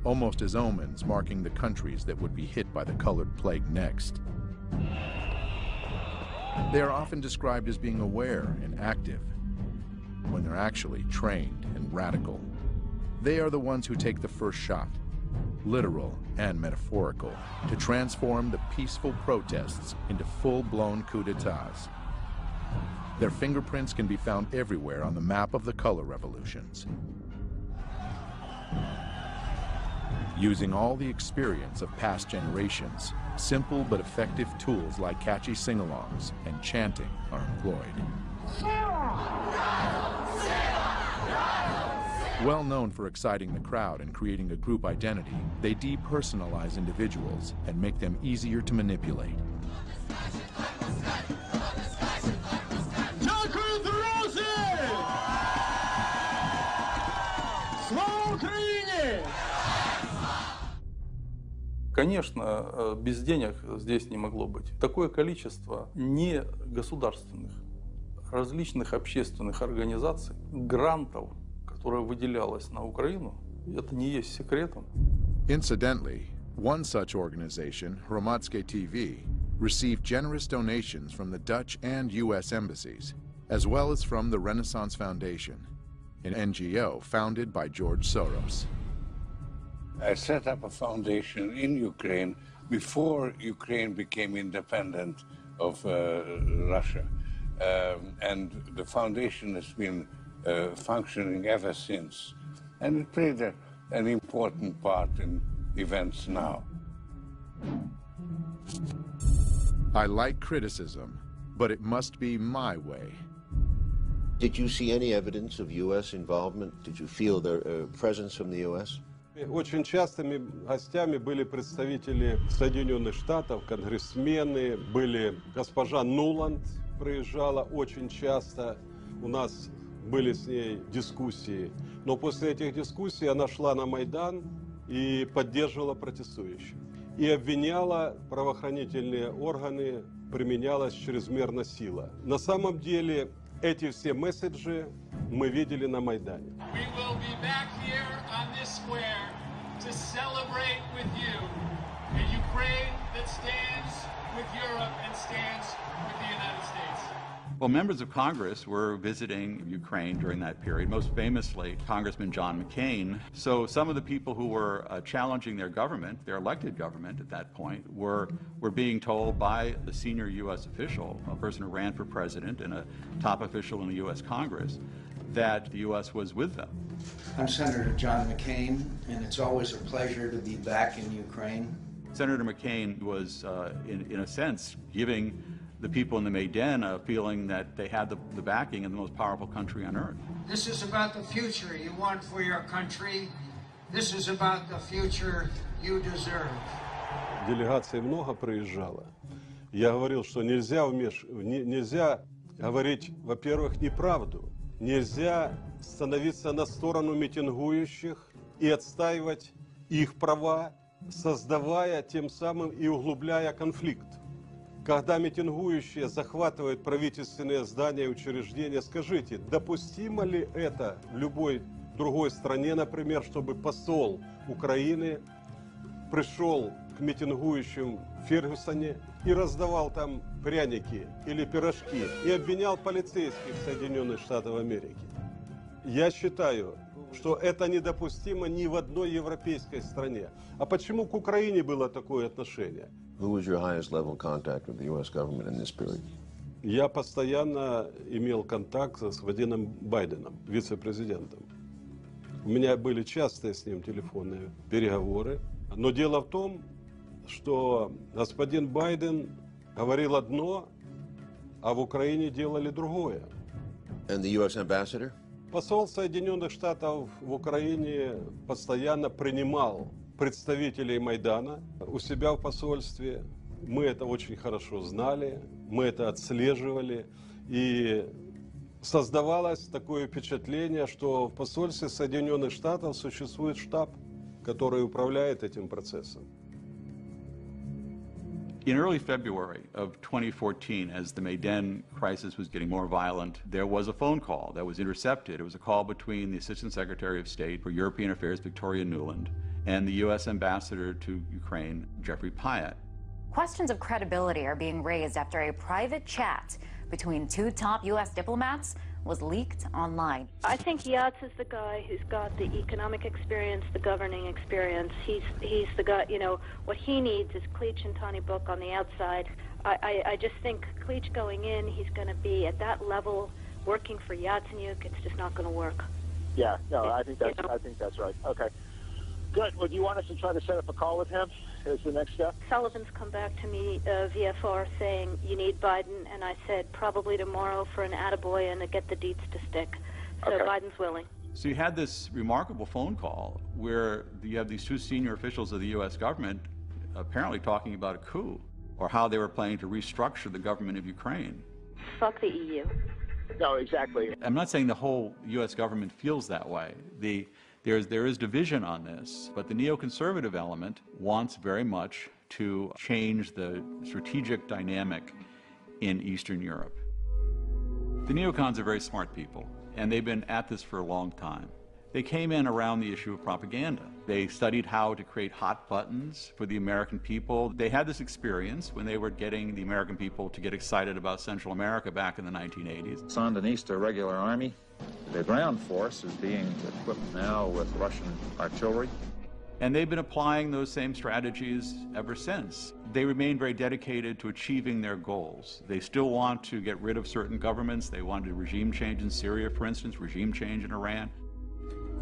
almost as omens marking the countries that would be hit by the colored plague next. They are often described as being aware and active, when they're actually trained and radical. They are the ones who take the first shot, literal and metaphorical, to transform the peaceful protests into full-blown coups d'etats. Their fingerprints can be found everywhere on the map of the color revolutions. Using all the experience of past generations, simple but effective tools like catchy sing-alongs and chanting are employed. Well known for exciting the crowd and creating a group identity, they depersonalize individuals and make them easier to manipulate. Конечно, без денег здесь не могло быть. Такое количество негосударственных, различных общественных организаций, грантов, которое выделялось на Украину, это не есть секретом. Incidentally, one such organization, Hromadske TV, received generous donations from the Dutch and U.S. embassies, as well as from the Renaissance Foundation, an NGO founded by George Soros. I set up a foundation in Ukraine before Ukraine became independent of Russia. And the foundation has been functioning ever since. And it played an important part in events now. I like criticism, but it must be my way. Did you see any evidence of U.S. involvement? Did you feel their presence from the U.S.? Очень частыми гостями были представители Соединенных Штатов, конгрессмены, были госпожа Нуланд, приезжала очень часто, у нас были с ней дискуссии. Но после этих дискуссий она шла на Майдан и поддерживала протестующих. И обвиняла правоохранительные органы, применялась чрезмерно сила. На самом деле эти все месседжи мы видели на Майдане. To celebrate with you a Ukraine that stands with Europe and stands with the United States. Well, members of Congress were visiting Ukraine during that period, most famously Congressman John McCain. So some of the people who were challenging their government, their elected government at that point, were being told by the senior U.S. official, a person who ran for president and a top official in the U.S. Congress, that the U.S. was with them. I'm Senator John McCain, and it's always a pleasure to be back in Ukraine. Senator McCain was, in a sense, giving the people in the Maïdan a feeling that they had the backing of the most powerful country on earth. This is about the future you want for your country. This is about the future you deserve. Делегаций много приезжало. Я говорил, что нельзя говорить, во-первых, неправду. Нельзя становиться на сторону митингующих и отстаивать их права, создавая тем самым и углубляя конфликт. Когда митингующие захватывают правительственные здания и учреждения, скажите, допустимо ли это в любой другой стране, например, чтобы посол Украины пришел к митингующим в Фергюсоне и раздавал там пряники или пирожки и обвинял полицейских Соединенных Штатов Америки? Я считаю, что это недопустимо ни в одной европейской стране. А почему к Украине было такое отношение? Who was your highest level contact with the U.S. government in this period? Я постоянно имел контакт с Владимиром Байденом, вице-президентом. У меня были частые с ним телефонные переговоры. Но дело в том, что господин Байден говорил одно, а в Украине делали другое. And the U.S. ambassador? Посол Соединенных Штатов в Украине постоянно принимал представителей Майдана у себя в посольстве. Мы это очень хорошо знали, мы это отслеживали. И создавалось такое впечатление, что в посольстве Соединенных Штатов существует штаб, который управляет этим процессом. In early February of 2014, as the Maïdan crisis was getting more violent, there was a phone call that was intercepted. It was a call between the Assistant Secretary of State for European Affairs, Viktor Ianoukovytch, and the U.S. Ambassador to Ukraine, Jeffrey Pyatt. Questions of credibility are being raised after a private chat between two top U.S. diplomats was leaked online. I think Yats is the guy who's got the economic experience, the governing experience. He's the guy, you know, what he needs is Klitsch and Tony Book on the outside. I just think Klitsch going in, he's going to be at that level working for Yatsenyuk. It's just not going to work. Yeah, no, I think that's right. Okay. Good. Well, do you want us to try to set up a call with him as the next step? Sullivan's come back to me VFR saying you need Biden, and I said probably tomorrow for an attaboy and to get the deets to stick. So okay. Biden's willing. So you had this remarkable phone call where you have these two senior officials of the U.S. government apparently talking about a coup or how they were planning to restructure the government of Ukraine. Fuck the EU. No, exactly. I'm not saying the whole U.S. government feels that way. There is division on this, but the neoconservative element wants very much to change the strategic dynamic in Eastern Europe. The neocons are very smart people, and they've been at this for a long time. They came in around the issue of propaganda. They studied how to create hot buttons for the American people. They had this experience when they were getting the American people to get excited about Central America back in the 1980s. Sandinista regular army. The ground force is being equipped now with Russian artillery. And they've been applying those same strategies ever since. They remain very dedicated to achieving their goals. They still want to get rid of certain governments. They wanted regime change in Syria, for instance, regime change in Iran.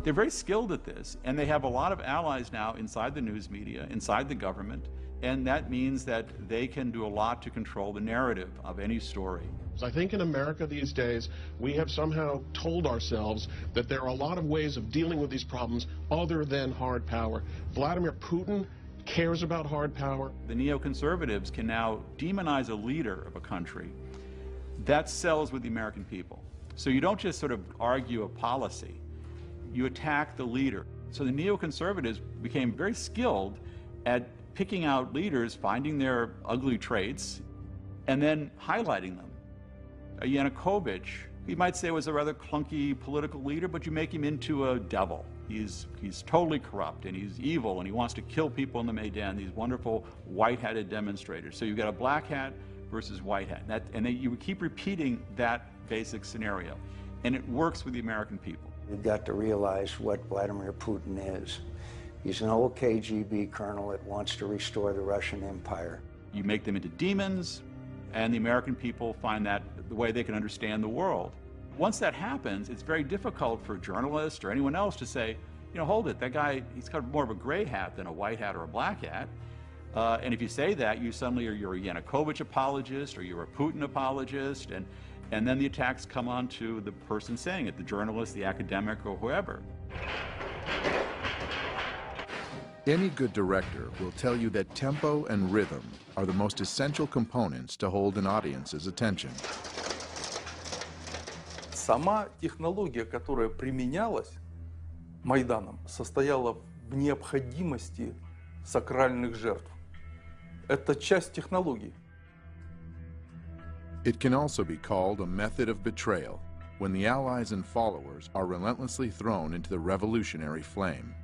They're very skilled at this, and they have a lot of allies now inside the news media, inside the government, and that means that they can do a lot to control the narrative of any story. I think in America these days, we have somehow told ourselves that there are a lot of ways of dealing with these problems other than hard power. Vladimir Putin cares about hard power. The neoconservatives can now demonize a leader of a country. That sells with the American people. So you don't just sort of argue a policy, you attack the leader. So the neoconservatives became very skilled at picking out leaders, finding their ugly traits, and then highlighting them. Yanukovych, you might say, was a rather clunky political leader, but you make him into a devil. He's totally corrupt, and he's evil, and he wants to kill people in the Maïdan, these wonderful white-hatted demonstrators. So you've got a black hat versus white hat. And you would keep repeating that basic scenario. And it works with the American people. You've got to realize what Vladimir Putin is. He's an old KGB colonel that wants to restore the Russian Empire. You make them into demons, and the American people find that the way they can understand the world. Once that happens, it's very difficult for a journalist or anyone else to say, you know, hold it, that guy, he's got more of a gray hat than a white hat or a black hat. And if you say that, you suddenly you're a Yanukovych apologist or you're a Putin apologist, and then the attacks come on to the person saying it, the journalist, the academic, or whoever. Any good director will tell you that tempo and rhythm are the most essential components to hold an audience's attention. Сама технология, которая применялась Майданом, состояла в необходимости сакральных жертв. Это часть технологии. It can also be called a method of betrayal, when the allies and followers are relentlessly thrown into the revolutionary flame.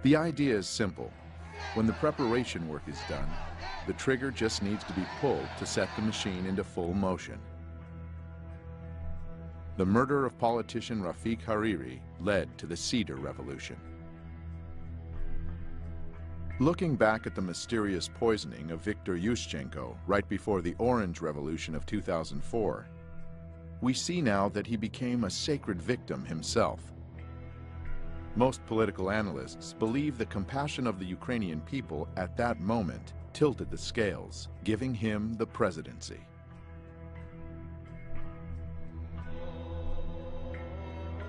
The idea is simple. When the preparation work is done, the trigger just needs to be pulled to set the machine into full motion. The murder of politician Rafiq Hariri led to the Cedar Revolution. Looking back at the mysterious poisoning of Viktor Yushchenko right before the Orange Revolution of 2004, we see now that he became a sacred victim himself. Most political analysts believe the compassion of the Ukrainian people at that moment tilted the scales, giving him the presidency.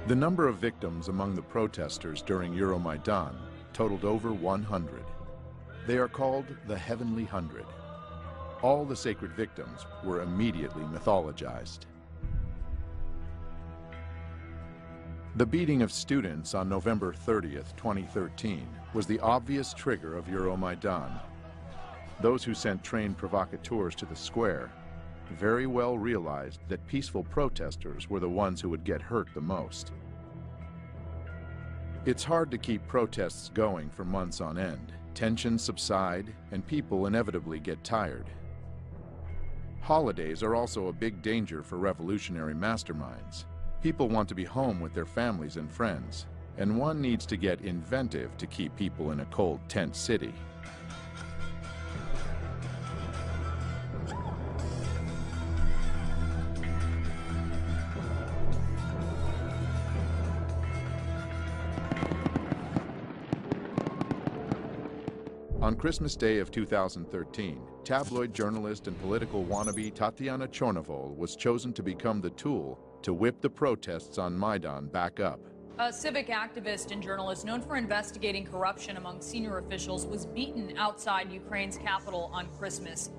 The number of victims among the protesters during Euromaidan totaled over 100. They are called the Heavenly Hundred. All the sacred victims were immediately mythologized. The beating of students on November 30th, 2013 was the obvious trigger of Euromaidan. Those who sent trained provocateurs to the square very well realized that peaceful protesters were the ones who would get hurt the most. It's hard to keep protests going for months on end. Tensions subside, and people inevitably get tired. Holidays are also a big danger for revolutionary masterminds. People want to be home with their families and friends, and one needs to get inventive to keep people in a cold, tense city. On Christmas Day of 2013, tabloid journalist and political wannabe Tatiana Chornovol was chosen to become the tool to whip the protests on Maidan back up. A civic activist and journalist known for investigating corruption among senior officials was beaten outside Ukraine's capital on Christmas.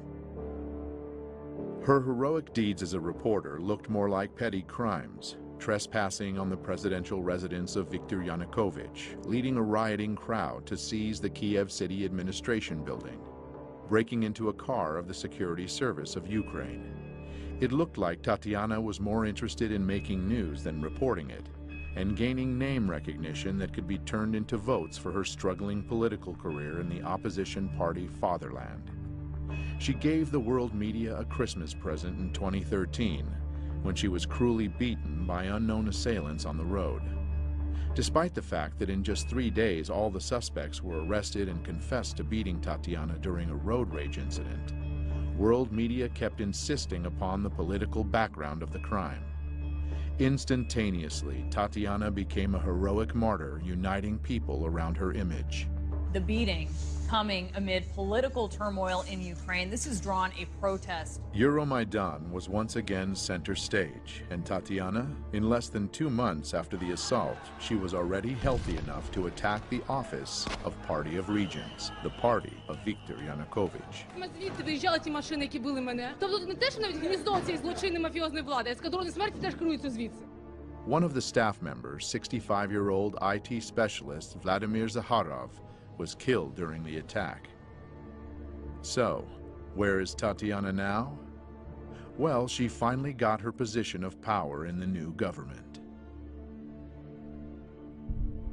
Her heroic deeds as a reporter looked more like petty crimes. Trespassing on the presidential residence of Viktor Ianoukovytch, leading a rioting crowd to seize the Kiev City Administration building, breaking into a car of the Security Service of Ukraine. It looked like Tatiana was more interested in making news than reporting it, and gaining name recognition that could be turned into votes for her struggling political career in the opposition party Fatherland. She gave the world media a Christmas present in 2013, when she was cruelly beaten by unknown assailants on the road. Despite the fact that in just 3 days all the suspects were arrested and confessed to beating Tatiana during a road rage incident, world media kept insisting upon the political background of the crime. Instantaneously, Tatiana became a heroic martyr, uniting people around her image. The beating coming amid political turmoil in Ukraine. This has drawn a protest. Euromaidan was once again center stage, and Tatiana, in less than 2 months after the assault, she was already healthy enough to attack the office of Party of Regions, the party of Viktor Ianoukovytch. Звідти виїжджали ті машини, які били мене. Тобто не те, що навіть гніздо цієї злочинної мафіозної влади, а ескадрони смерті теж керуються звідси. One of the staff members, 65-year-old IT specialist Vladimir Zakharov, was killed during the attack. So, where is Tatiana now? Well, she finally got her position of power in the new government.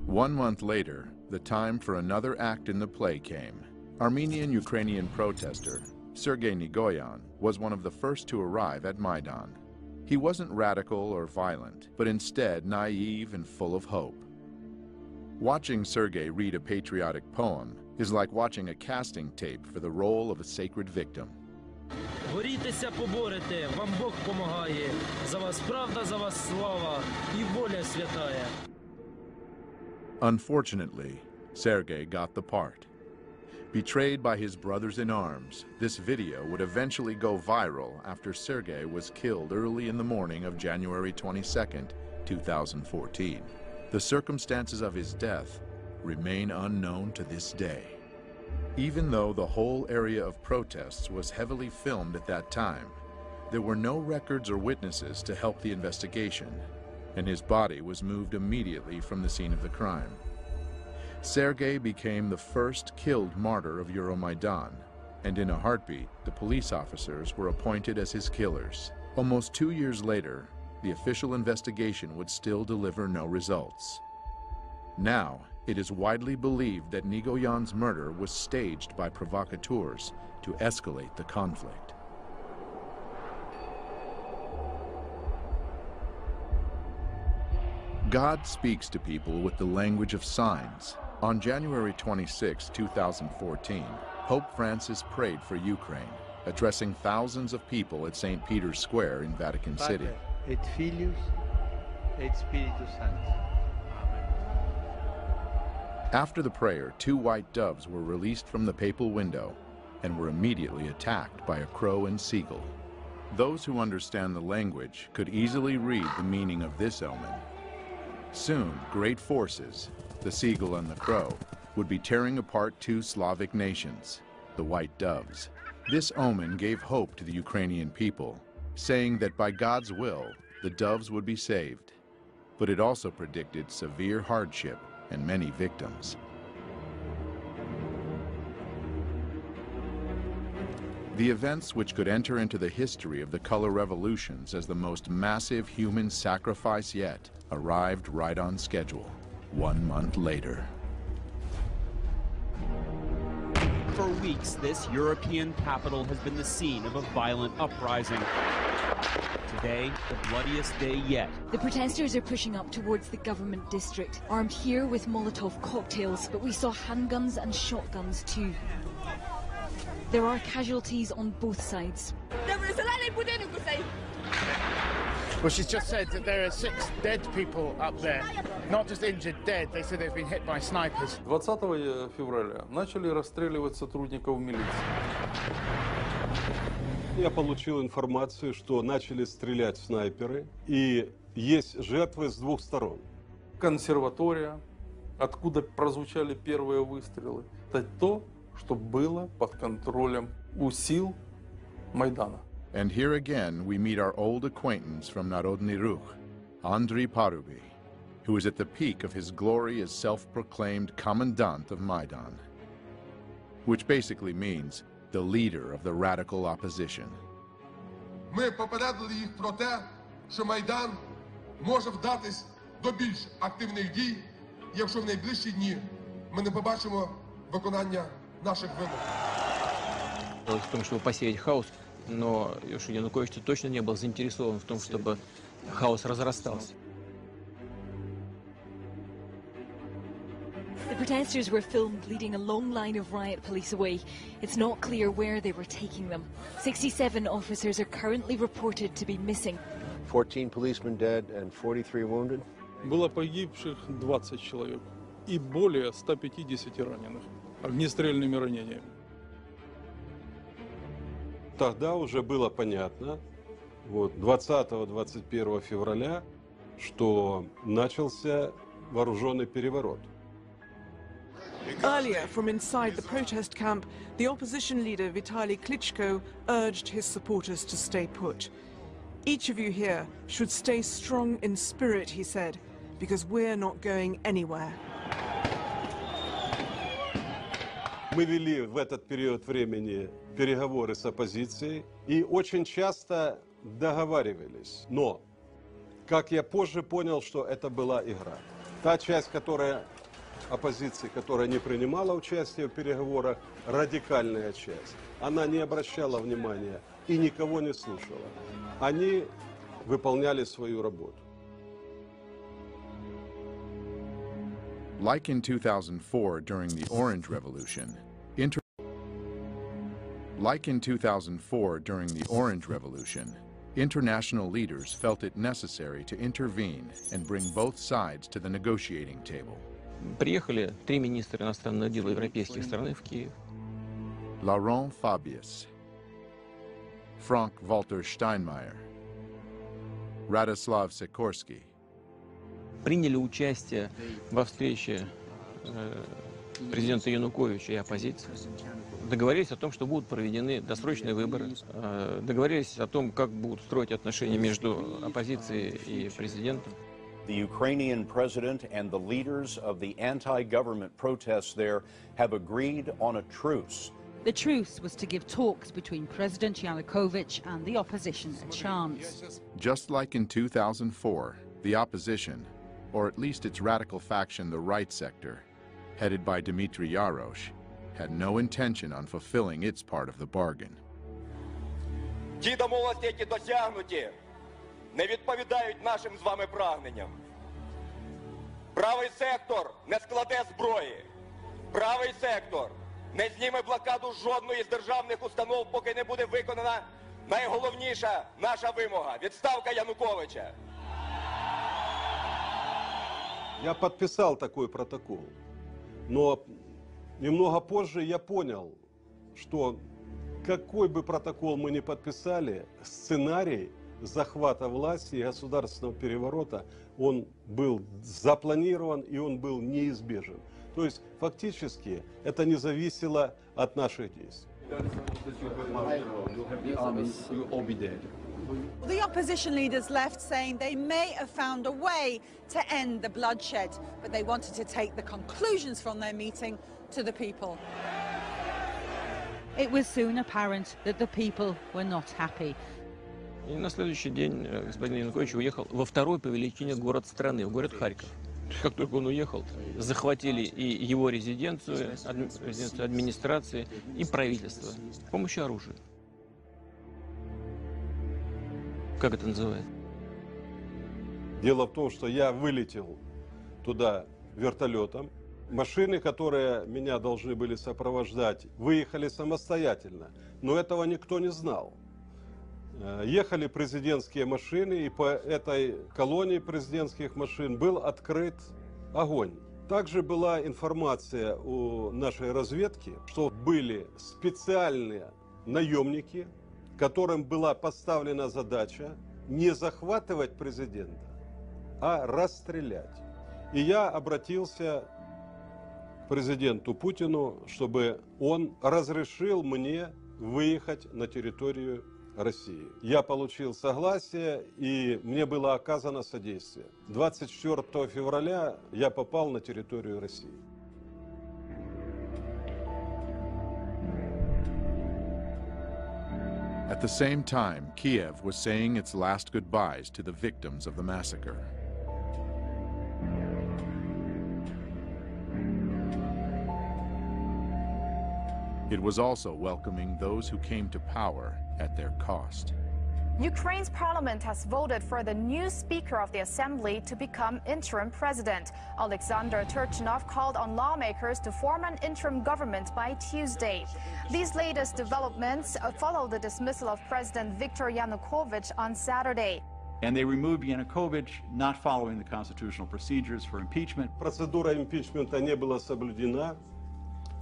1 month later, the time for another act in the play came. Armenian-Ukrainian protester Sergei Nigoyan was one of the first to arrive at Maïdan. He wasn't radical or violent, but instead naive and full of hope. Watching Sergei read a patriotic poem is like watching a casting tape for the role of a sacred victim. Борітеся, поборете, вам Бог помагає. За вас правда, за вас слава і воля святая. Unfortunately, Sergei got the part. Betrayed by his brothers in arms, this video would eventually go viral after Sergei was killed early in the morning of January 22nd, 2014. The circumstances of his death remain unknown to this day. Even though the whole area of protests was heavily filmed at that time, there were no records or witnesses to help the investigation, and his body was moved immediately from the scene of the crime. Sergei became the first killed martyr of Euromaidan, and in a heartbeat, the police officers were appointed as his killers. Almost 2 years later, the official investigation would still deliver no results. Now, it is widely believed that Nigoyan's murder was staged by provocateurs to escalate the conflict. God speaks to people with the language of signs. On January 26, 2014, Pope Francis prayed for Ukraine, addressing thousands of people at St. Peter's Square in Vatican City. Et Filius et Spiritus Sanctus. After the prayer, 2 white doves were released from the papal window and were immediately attacked by a crow and seagull. Those who understand the language could easily read the meaning of this omen. Soon, great forces, the seagull and the crow, would be tearing apart 2 Slavic nations, the white doves. This omen gave hope to the Ukrainian people, saying that by God's will, the doves would be saved. But it also predicted severe hardship and many victims. The events which could enter into the history of the color revolutions as the most massive human sacrifice yet arrived right on schedule, 1 month later. For weeks, this European capital has been the scene of a violent uprising. Today, the bloodiest day yet. The protesters are pushing up towards the government district, armed here with Molotov cocktails, but we saw handguns and shotguns too. There are casualties on both sides. Well, she's just said that there are 6 dead people up there, not just injured, dead. They said they've been hit by snipers. 20 февраля начали расстреливать сотрудников милиции. Я получил информацию, что начали стрелять снайперы, и есть жертвы с 2 сторон. Консерватория, откуда прозвучали первые выстрелы, это то, что было под контролем у сил Майдана. And here again we meet our old acquaintance from Narodny Ruch, Andrei Paruby, who is at the peak of his glory as self-proclaimed commandant of Maïdan, which basically means the leader of the radical opposition. Ми попередили їх про те, що Майдан може вдатись до більш активних дій, якщо в найближчі дні ми не побачимо виконання наших вимог. В том, чтобы посеять хаос, но Янукович точно не был заинтересован в том, чтобы хаос разрастался. The protesters were filmed leading a long line of riot police away. It's not clear where they were taking them. 67 officers are currently reported to be missing. 14 policemen dead and 43 wounded. Было погибших 20 человек и более 150 раненых огнестрельными ранениями. Тогда уже было понятно, 20-21 февраля, что начался вооруженный переворот. Earlier, from inside the protest camp, the opposition leader Vitaly Klitschko urged his supporters to stay put. Each of you here should stay strong in spirit, he said, because we're not going anywhere. Мы вели в этот период времени переговоры с оппозицией и очень часто договаривались. Но, как я позже понял, что это была игра. Та часть, которая оппозиции, которая не принимала участие в переговорах, радикальная часть. Она не обращала внимания и никого не слушала. Они выполняли свою работу. Like in 2004 during the Orange Revolution, international leaders felt it necessary to intervene and bring both sides to the negotiating table. Приехали 3 министра иностранных дел европейских стран в Киев. Laurent Fabius, Frank-Walter Steinmeier, Radoslav Sikorski. Приняли участие во встрече президента Януковича и оппозиции. Договорились о том, что будут проведены досрочные выборы. Договорились о том, как будут строить отношения между оппозицией и президентом. The Ukrainian president and the leaders of the anti-government protests there have agreed on a truce. The truce was to give talks between President Yanukovych and the opposition a chance. Just like in 2004, the opposition, or at least its radical faction, the right sector, headed by Dmitry Yarosh, had no intention on fulfilling its part of the bargain. Ті домовленості, які досягнуті, не відповідають нашим з вами прагненням. Правий сектор не складе зброї. Правий сектор не зніме блокаду жодної з державних установ, поки не буде виконана найголовніша наша вимога – відставка Януковича. Я подписал такой протокол, но немного позже я понял, что какой бы протокол мы ни подписали, сценарий захвата власти и государственного переворота, он был запланирован и он был неизбежен. То есть фактически это не зависело от наших действий. The opposition leaders left saying they may have found a way to end the bloodshed, but they wanted to take the conclusions from their meeting to the people. It was soon apparent that the people were not happy. И на следующий день господин Янукович уехал во второй по величине город страны, в город Харьков. Как только он уехал, захватили и его резиденцию, резиденцию администрации, и правительство с помощью оружия. Как это называется? Дело в том, что я вылетел туда вертолетом. Машины, которые меня должны были сопровождать, выехали самостоятельно, но этого никто не знал. Ехали президентские машины, и по этой колонии президентских машин был открыт огонь. Также была информация у нашей разведки, что были специальные наемники, которым была поставлена задача не захватывать президента, а расстрелять. И я обратился к президенту Путину, чтобы он разрешил мне выехать на территорию России. Я получил согласие, и мне было оказано содействие. 24 февраля я попал на территорию России. At the same time, Kiev was saying its last goodbyes to the victims of the massacre. It was also welcoming those who came to power at their cost. Ukraine's parliament has voted for the new Speaker of the Assembly to become interim president. Alexander Turchinov called on lawmakers to form an interim government by Tuesday. These latest developments follow the dismissal of President Viktor Ianoukovytch on Saturday. And they removed Yanukovych, not following the constitutional procedures for impeachment. Процедура импичмента не была соблюдена.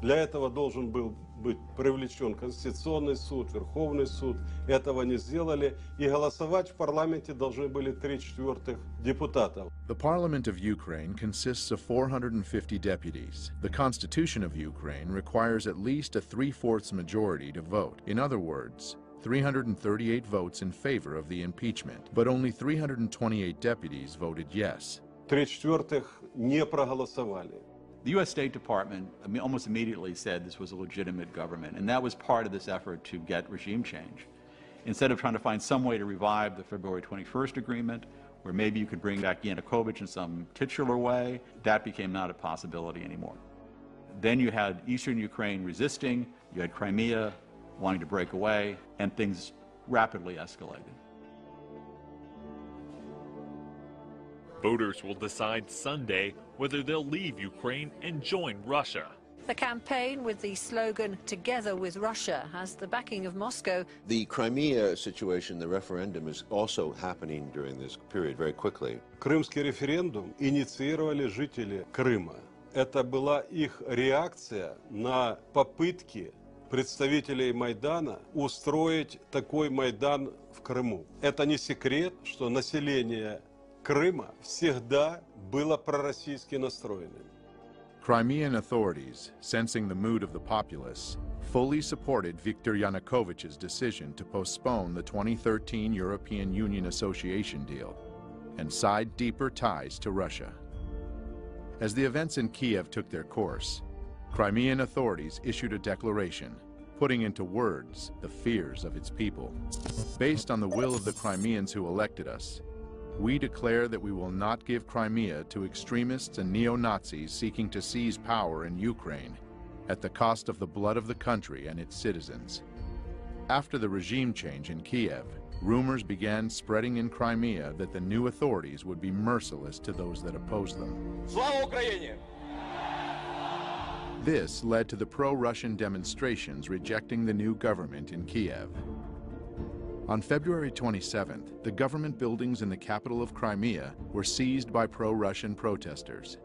Для этого должен был быть привлечен Конституционный суд, Верховный суд. Этого не сделали. И голосовать в парламенте должны были 3/4 депутатов. The parliament of Ukraine consists of 450 deputies. The constitution of Ukraine requires at least a 3/4 majority to vote. In other words, 338 votes in favor of the impeachment, but only 328 deputies voted yes. 3/4 не проголосовали. The U.S. State Department almost immediately said this was a legitimate government, and that was part of this effort to get regime change. Instead of trying to find some way to revive the February 21st agreement where maybe you could bring back Yanukovych in some titular way. That became not a possibility anymore. Then you had eastern Ukraine resisting, you had Crimea wanting to break away, and things rapidly escalated. Voters will decide Sunday whether they'll leave Ukraine and join Russia. The campaign with the slogan "Together with Russia" has the backing of Moscow. The Crimea situation, the referendum, is also happening during this period very quickly. Крымский референдум инициировали жители Крыма. Это была их реакция на попытки представителей Майдана устроить такой Майдан в Крыму. Это не секрет, что население Крыма всегда было пророссийски настроенным. Crimean authorities, sensing the mood of the populace, fully supported Viktor Yanukovych's decision to postpone the 2013 European Union Association deal and side deeper ties to Russia. As the events in Kiev took their course, Crimean authorities issued a declaration, putting into words the fears of its people. Based on the will of the Crimeans who elected us, we declare that we will not give Crimea to extremists and neo-Nazis seeking to seize power in Ukraine at the cost of the blood of the country and its citizens. After the regime change in Kiev, rumors began spreading in Crimea that the new authorities would be merciless to those that opposed them. Slava Ukraine! This led to the pro-Russian demonstrations rejecting the new government in Kiev. On February 27th, the government buildings in the capital of Crimea were seized by pro-Russian protesters.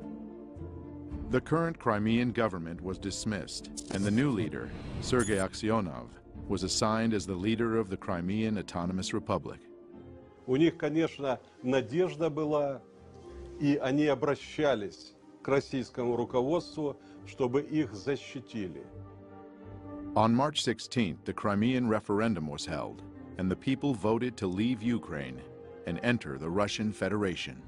The current Crimean government was dismissed, and the new leader, Sergei Aksyonov, was assigned as the leader of the Crimean Autonomous Republic. У них, конечно, надежда была, и они обращались к российскому руководству, чтобы их защитили. On March 16th, the Crimean referendum was held, and the people voted to leave Ukraine and enter the Russian Federation.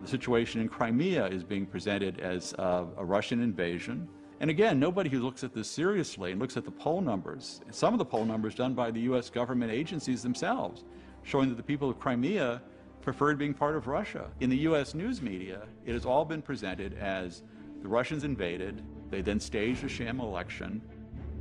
The situation in Crimea is being presented as a Russian invasion. And again, nobody who looks at this seriously and looks at the poll numbers, some of the poll numbers done by the US government agencies themselves, showing that the people of Crimea preferred being part of Russia. In the US news media, it has all been presented as the Russians invaded, they then staged a sham election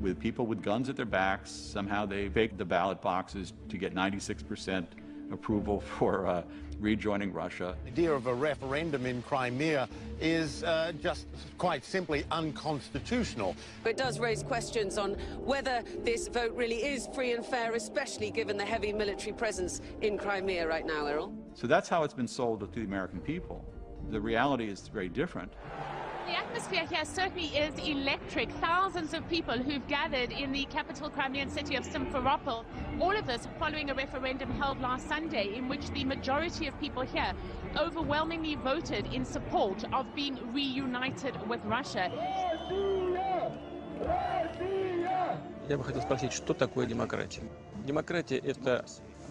with people with guns at their backs. Somehow they faked the ballot boxes to get 96% approval for rejoining Russia. The idea of a referendum in Crimea is just quite simply unconstitutional. It does raise questions on whether this vote really is free and fair, especially given the heavy military presence in Crimea right now, Errol. So that's how it's been sold to the American people. The reality is very different. The atmosphere here certainly is electric. Thousands of people who've gathered in the capital Crimean city of Simferopol. All of this following a referendum held last Sunday in which the majority of people here overwhelmingly voted in support of being reunited with Russia. Я бы хотел спросить, что такое демократия? Демократия – это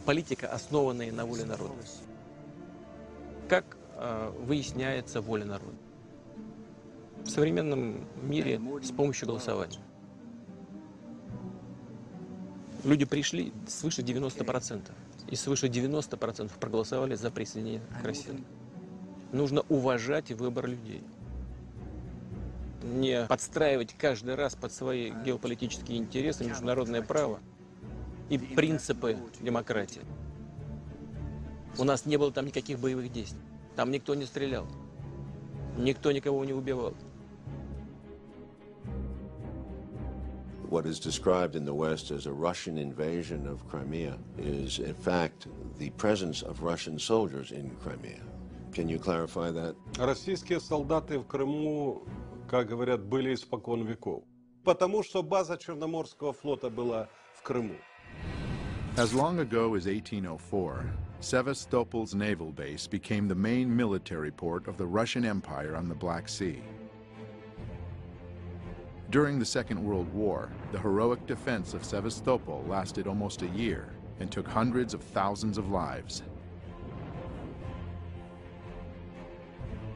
политика, основанная на воле народа. Как выясняется воля народа? В современном мире с помощью голосования. Люди пришли свыше 90%, и свыше 90% проголосовали за присоединение к России. Нужно уважать выбор людей. Не подстраивать каждый раз под свои геополитические интересы, международное право и принципы демократии. У нас не было там никаких боевых действий. Там никто не стрелял. Никто никого не убивал. What is described in the West as a Russian invasion of Crimea is, in fact, the presence of Russian soldiers in Crimea. Can you clarify that? Российские солдаты в Крыму, как говорят, были испокон веков. Потому что база Черноморского флота была в Крыму. As long ago as 1804, Sevastopol's naval base became the main military port of the Russian Empire on the Black Sea. During the Second World War, the heroic defense of Sevastopol lasted almost a year and took hundreds of thousands of lives.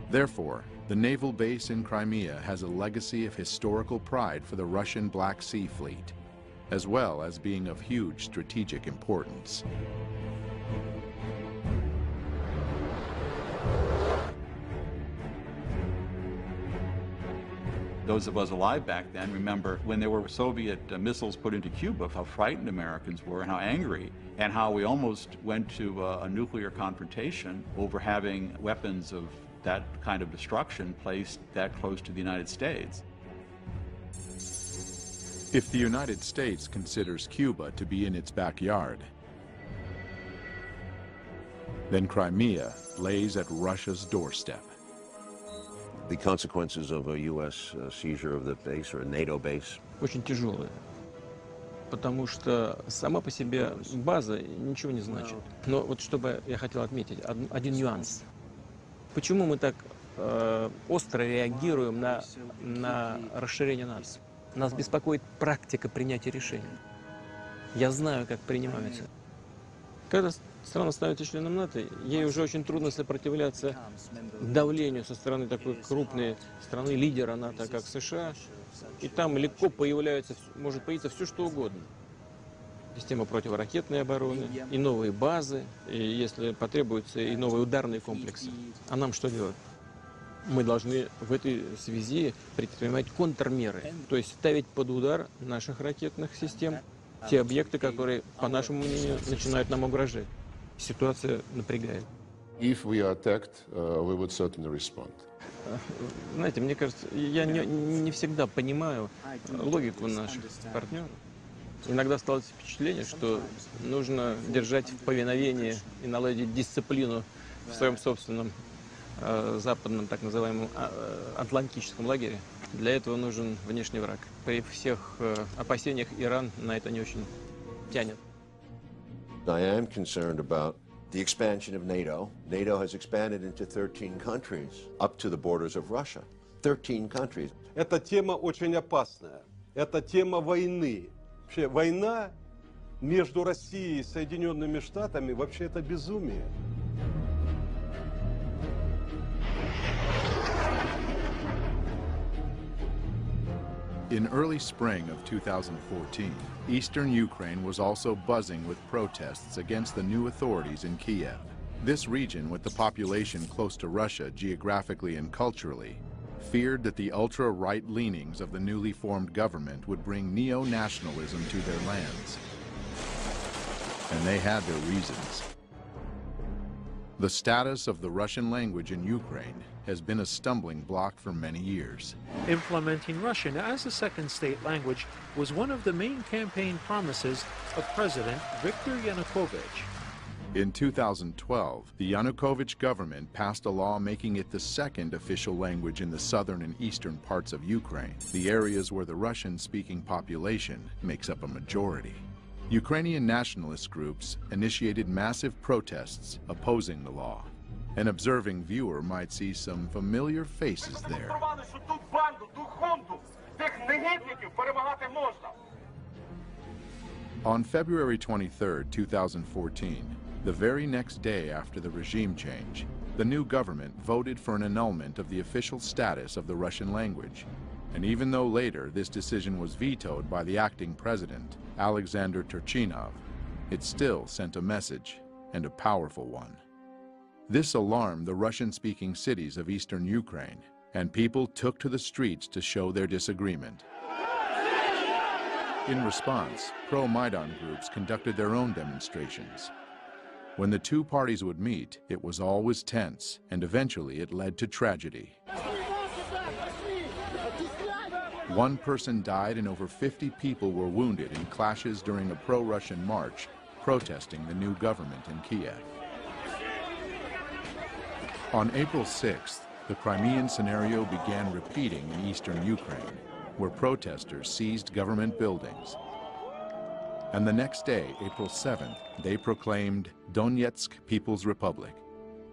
Therefore, the naval base in Crimea has a legacy of historical pride for the Russian Black Sea Fleet, as well as being of huge strategic importance. Those of us alive back then remember when there were Soviet missiles put into Cuba, how frightened Americans were and how angry, and how we almost went to a nuclear confrontation over having weapons of that kind of destruction placed that close to the United States. If the United States considers Cuba to be in its backyard, then Crimea lays at Russia's doorstep. The consequences of a U.S. seizure of the base or a NATO base? Очень тяжелые, потому что сама по себе база ничего не значит. Но вот чтобы я хотел отметить один нюанс. Почему мы так остро реагируем на расширение НАТО? Нас беспокоит практика принятия решений. Я знаю, как принимаются. Когда страна становится членом НАТО, ей уже очень трудно сопротивляться давлению со стороны такой крупной страны, лидера НАТО, как США. И там легко может появиться все, что угодно. Система противоракетной обороны, и новые базы, и, если потребуется, и новые ударные комплексы. А нам что делать? Мы должны в этой связи предпринимать контрмеры, то есть ставить под удар наших ракетных систем те объекты, которые, по нашему мнению, начинают нам угрожать. Ситуация напрягает. If we are attacked, we would certainly respond. Знаете, мне кажется, я не всегда понимаю логику наших партнеров. Иногда складывается впечатление, что нужно держать в повиновении и наладить дисциплину в своем собственном западном, так называемом, атлантическом лагере. Для этого нужен внешний враг. При всех опасениях Иран на это не очень тянет. I am concerned about the expansion of NATO. NATO has expanded into 13 countries, up to the borders of Russia. 13 countries. Эта тема очень опасная. Это тема войны. Вообще, война между Россией и Соединенными Штатами, вообще это безумие. In early spring of 2014, eastern Ukraine was also buzzing with protests against the new authorities in Kiev. This region, with the population close to Russia geographically and culturally, feared that the ultra-right leanings of the newly formed government would bring neo-nationalism to their lands. And they had their reasons. The status of the Russian language in Ukraine has been a stumbling block for many years. Implementing Russian as a second state language was one of the main campaign promises of President Viktor Ianoukovytch. In 2012, the Yanukovych government passed a law making it the second official language in the southern and eastern parts of Ukraine, the areas where the Russian-speaking population makes up a majority. Ukrainian nationalist groups initiated massive protests opposing the law. An observing viewer might see some familiar faces there. On February 23, 2014, the very next day after the regime change, the new government voted for an annulment of the official status of the Russian language. And even though later this decision was vetoed by the acting president, Alexander Turchinov, it still sent a message, and a powerful one. This alarmed the Russian-speaking cities of eastern Ukraine, and people took to the streets to show their disagreement. In response, pro-Maïdan groups conducted their own demonstrations. When the two parties would meet, it was always tense, and eventually it led to tragedy. One person died and over 50 people were wounded in clashes during a pro-Russian march protesting the new government in Kiev. On April 6th, the Crimean scenario began repeating in eastern Ukraine, where protesters seized government buildings. And the next day, April 7th, they proclaimed Donetsk People's Republic.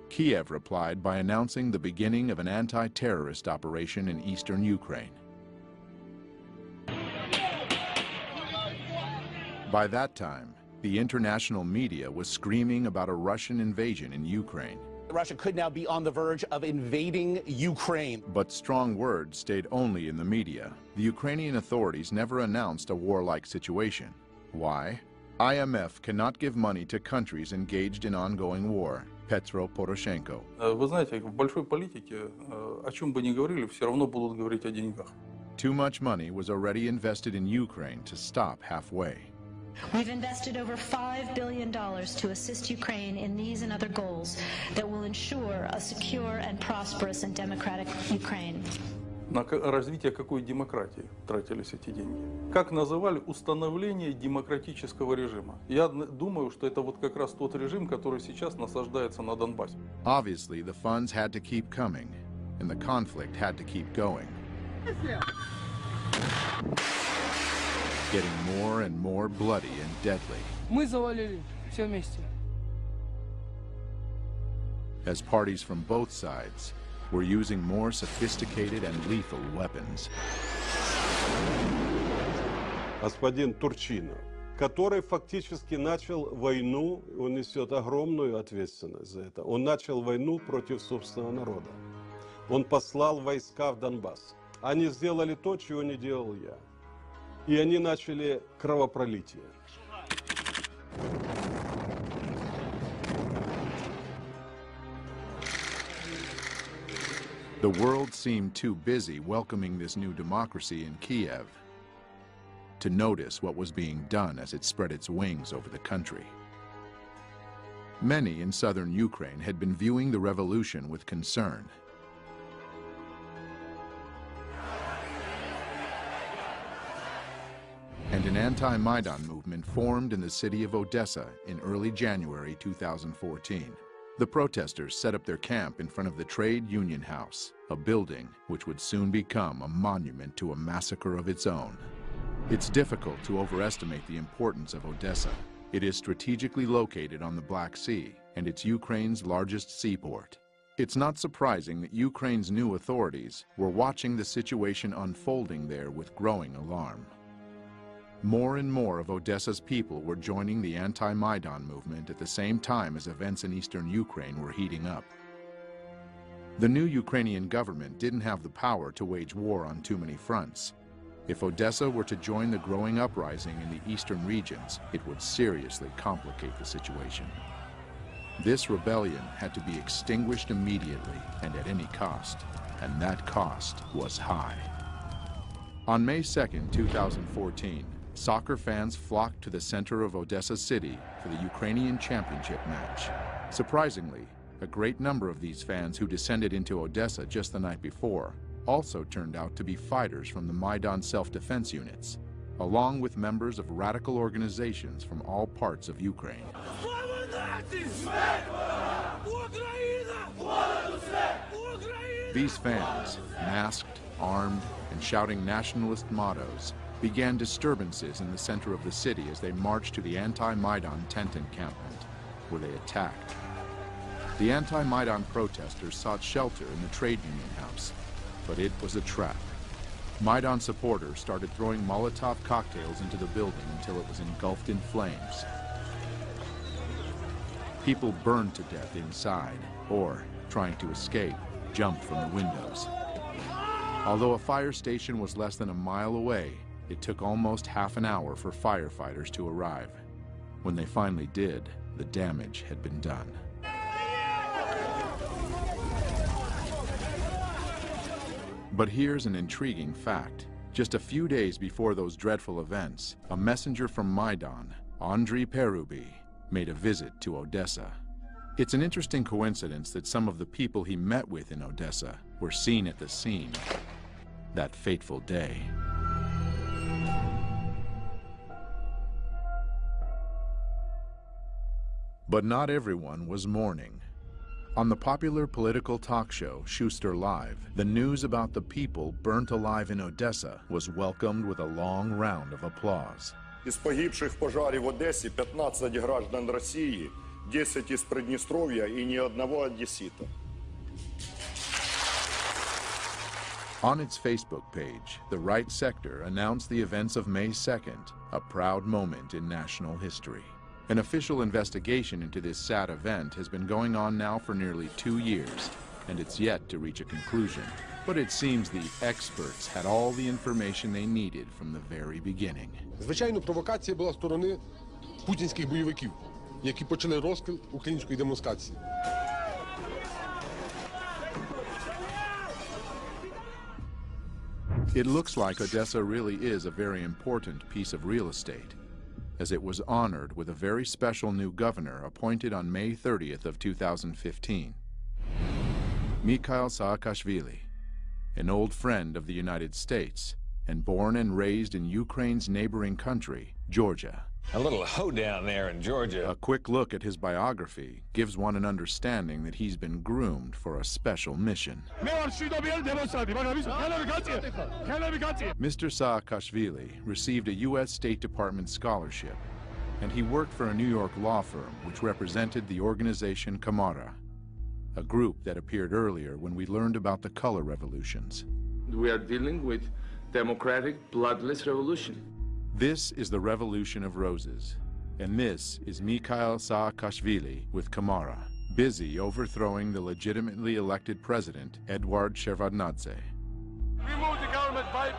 Kiev replied by announcing the beginning of an anti-terrorist operation in eastern Ukraine. By that time, the international media was screaming about a Russian invasion in Ukraine. Russia could now be on the verge of invading Ukraine. But strong words stayed only in the media. The Ukrainian authorities never announced a warlike situation. Why? IMF cannot give money to countries engaged in ongoing war. Petro Poroshenko. Вы знаете, в большой политике, о чем бы ни говорили, все равно будут говорить о деньгах. too much money was already invested in Ukraine to stop halfway. We've invested over $5 billion to assist Ukraine in these and other goals that will ensure a secure and prosperous and democratic Ukraine. На развитие какой демократии тратились эти деньги? Как называли установление демократического режима? Я думаю, что это вот как раз тот режим, который сейчас насаждается на Донбассе. Obviously, the funds had to keep coming, and the conflict had to keep going. Getting more and more bloody and deadly. Мы завалили все вместе. As parties from both sides were using more sophisticated and lethal weapons. Господин Турчинов, который фактически начал войну, он несет огромную ответственность за это. Он начал войну против собственного народа. Он послал войска в Донбасс. Они сделали то, чего не делал я. И они начали кровопролитие. The world seemed too busy welcoming this new democracy in Kiev to notice what was being done as it spread its wings over the country. Many in southern Ukraine had been viewing the revolution with concern. And an anti-Maïdan movement formed in the city of Odessa in early January 2014. The protesters set up their camp in front of the Trade Union House, a building which would soon become a monument to a massacre of its own. It's difficult to overestimate the importance of Odessa. It is strategically located on the Black Sea, and it's Ukraine's largest seaport. It's not surprising that Ukraine's new authorities were watching the situation unfolding there with growing alarm. More and more of Odessa's people were joining the anti-Maïdan movement at the same time as events in eastern Ukraine were heating up. The new Ukrainian government didn't have the power to wage war on too many fronts. If Odessa were to join the growing uprising in the eastern regions, it would seriously complicate the situation. This rebellion had to be extinguished immediately and at any cost, and that cost was high. On May 2nd, 2014, soccer fans flocked to the center of Odessa city for the Ukrainian championship match. Surprisingly, a great number of these fans who descended into Odessa just the night before also turned out to be fighters from the Maïdan self-defense units, along with members of radical organizations from all parts of Ukraine. These fans, masked, armed, and shouting nationalist mottos, began disturbances in the center of the city as they marched to the anti-Maïdan tent encampment, where they attacked. The anti-Maïdan protesters sought shelter in the Trade Union House, but it was a trap. Maïdan supporters started throwing Molotov cocktails into the building until it was engulfed in flames. People burned to death inside, or, trying to escape, jumped from the windows. Although a fire station was less than a mile away, it took almost half an hour for firefighters to arrive. When they finally did, the damage had been done. But here's an intriguing fact. Just a few days before those dreadful events, a messenger from Maïdan, Andriy Perubi, made a visit to Odessa. It's an interesting coincidence that some of the people he met with in Odessa were seen at the scene that fateful day. But not everyone was mourning. On the popular political talk show Schuster Live, the news about the people burnt alive in Odessa was welcomed with a long round of applause. Из погибших в пожаре в Одессе 15 граждан России, 10 из Приднестровья и ни одного одессита. On its Facebook page, the right sector announced the events of May 2nd, a proud moment in national history. An official investigation into this sad event has been going on now for nearly 2 years, and it's yet to reach a conclusion. But it seems the experts had all the information they needed from the very beginning. Звичайно, провокація була з сторони путінських бойовиків, які почали розкол української демонстрації. It looks like Odessa really is a very important piece of real estate, as it was honored with a very special new governor appointed on May 30th of 2015. Mikhail Saakashvili, an old friend of the United States and born and raised in Ukraine's neighboring country, Georgia. A little hoedown there in Georgia. A quick look at his biography gives one an understanding that he's been groomed for a special mission. Mr. Saakashvili received a U.S. State Department scholarship, and he worked for a New York law firm which represented the organization qu'en, a group that appeared earlier when we learned about the color revolutions. We are dealing with democratic, bloodless revolution. This is the Revolution of Roses, and this is Mikhail Saakashvili with qu'en, busy overthrowing the legitimately elected president, Eduard Shevardnadze. Remove the government by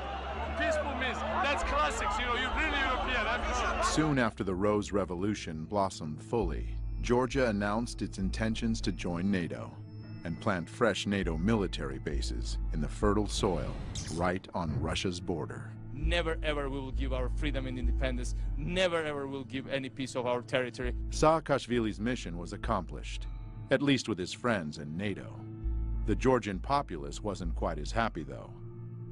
peaceful means. That's classics, you know, you're really European, I'm sure. Soon after the Rose Revolution blossomed fully, Georgia announced its intentions to join NATO and plant fresh NATO military bases in the fertile soil right on Russia's border. Never ever we will give our freedom and independence. Never ever will give any piece of our territory. Saakashvili's mission was accomplished, at least with his friends in NATO. The Georgian populace wasn't quite as happy, though.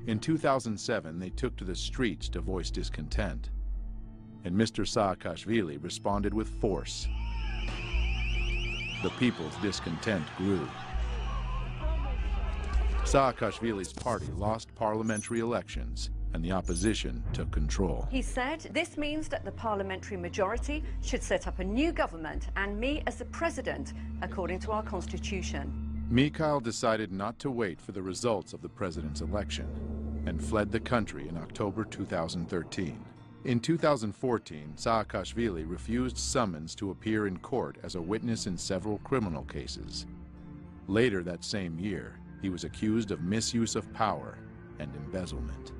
In 2007, they took to the streets to voice discontent, and Mr. Saakashvili responded with force. The people's discontent grew. Saakashvili's party lost parliamentary elections, and the opposition took control. He said this means that the parliamentary majority should set up a new government and me as the president, according to our constitution. Mikhail decided not to wait for the results of the president's election and fled the country in October 2013. In 2014, Saakashvili refused summons to appear in court as a witness in several criminal cases. Later that same year, he was accused of misuse of power and embezzlement.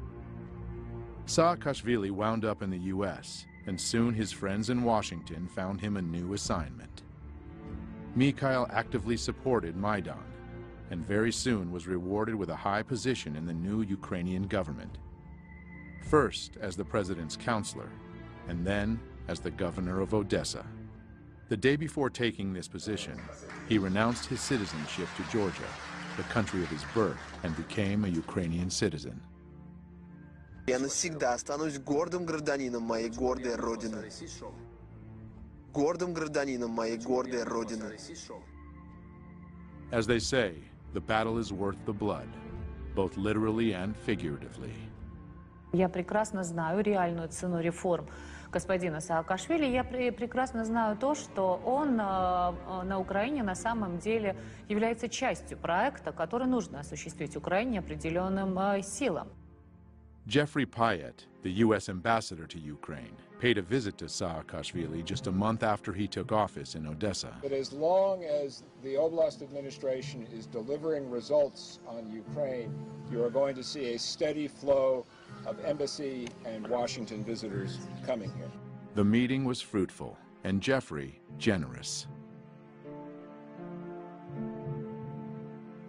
Saakashvili wound up in the U.S., and soon his friends in Washington found him a new assignment. Mikhail actively supported Maïdan, and very soon was rewarded with a high position in the new Ukrainian government. First as the president's counselor, and then as the governor of Odessa. The day before taking this position, he renounced his citizenship to Georgia, the country of his birth, and became a Ukrainian citizen. Я навсегда останусь гордым гражданином моей гордой родины. Гордым гражданином моей гордой родины. As they say, the battle is worth the blood, both literally and figuratively. Я прекрасно знаю реальную цену реформ господина Саакашвили. Я прекрасно знаю то, что он на Украине на самом деле является частью проекта, который нужно осуществить Украине определенным силам. Jeffrey Payet, the U.S. ambassador to Ukraine, paid a visit to Saakashvili just a month after he took office in Odessa. But as long as the Oblast administration is delivering results on Ukraine, you are going to see a steady flow of embassy and Washington visitors coming here. The meeting was fruitful, and Jeffrey generous.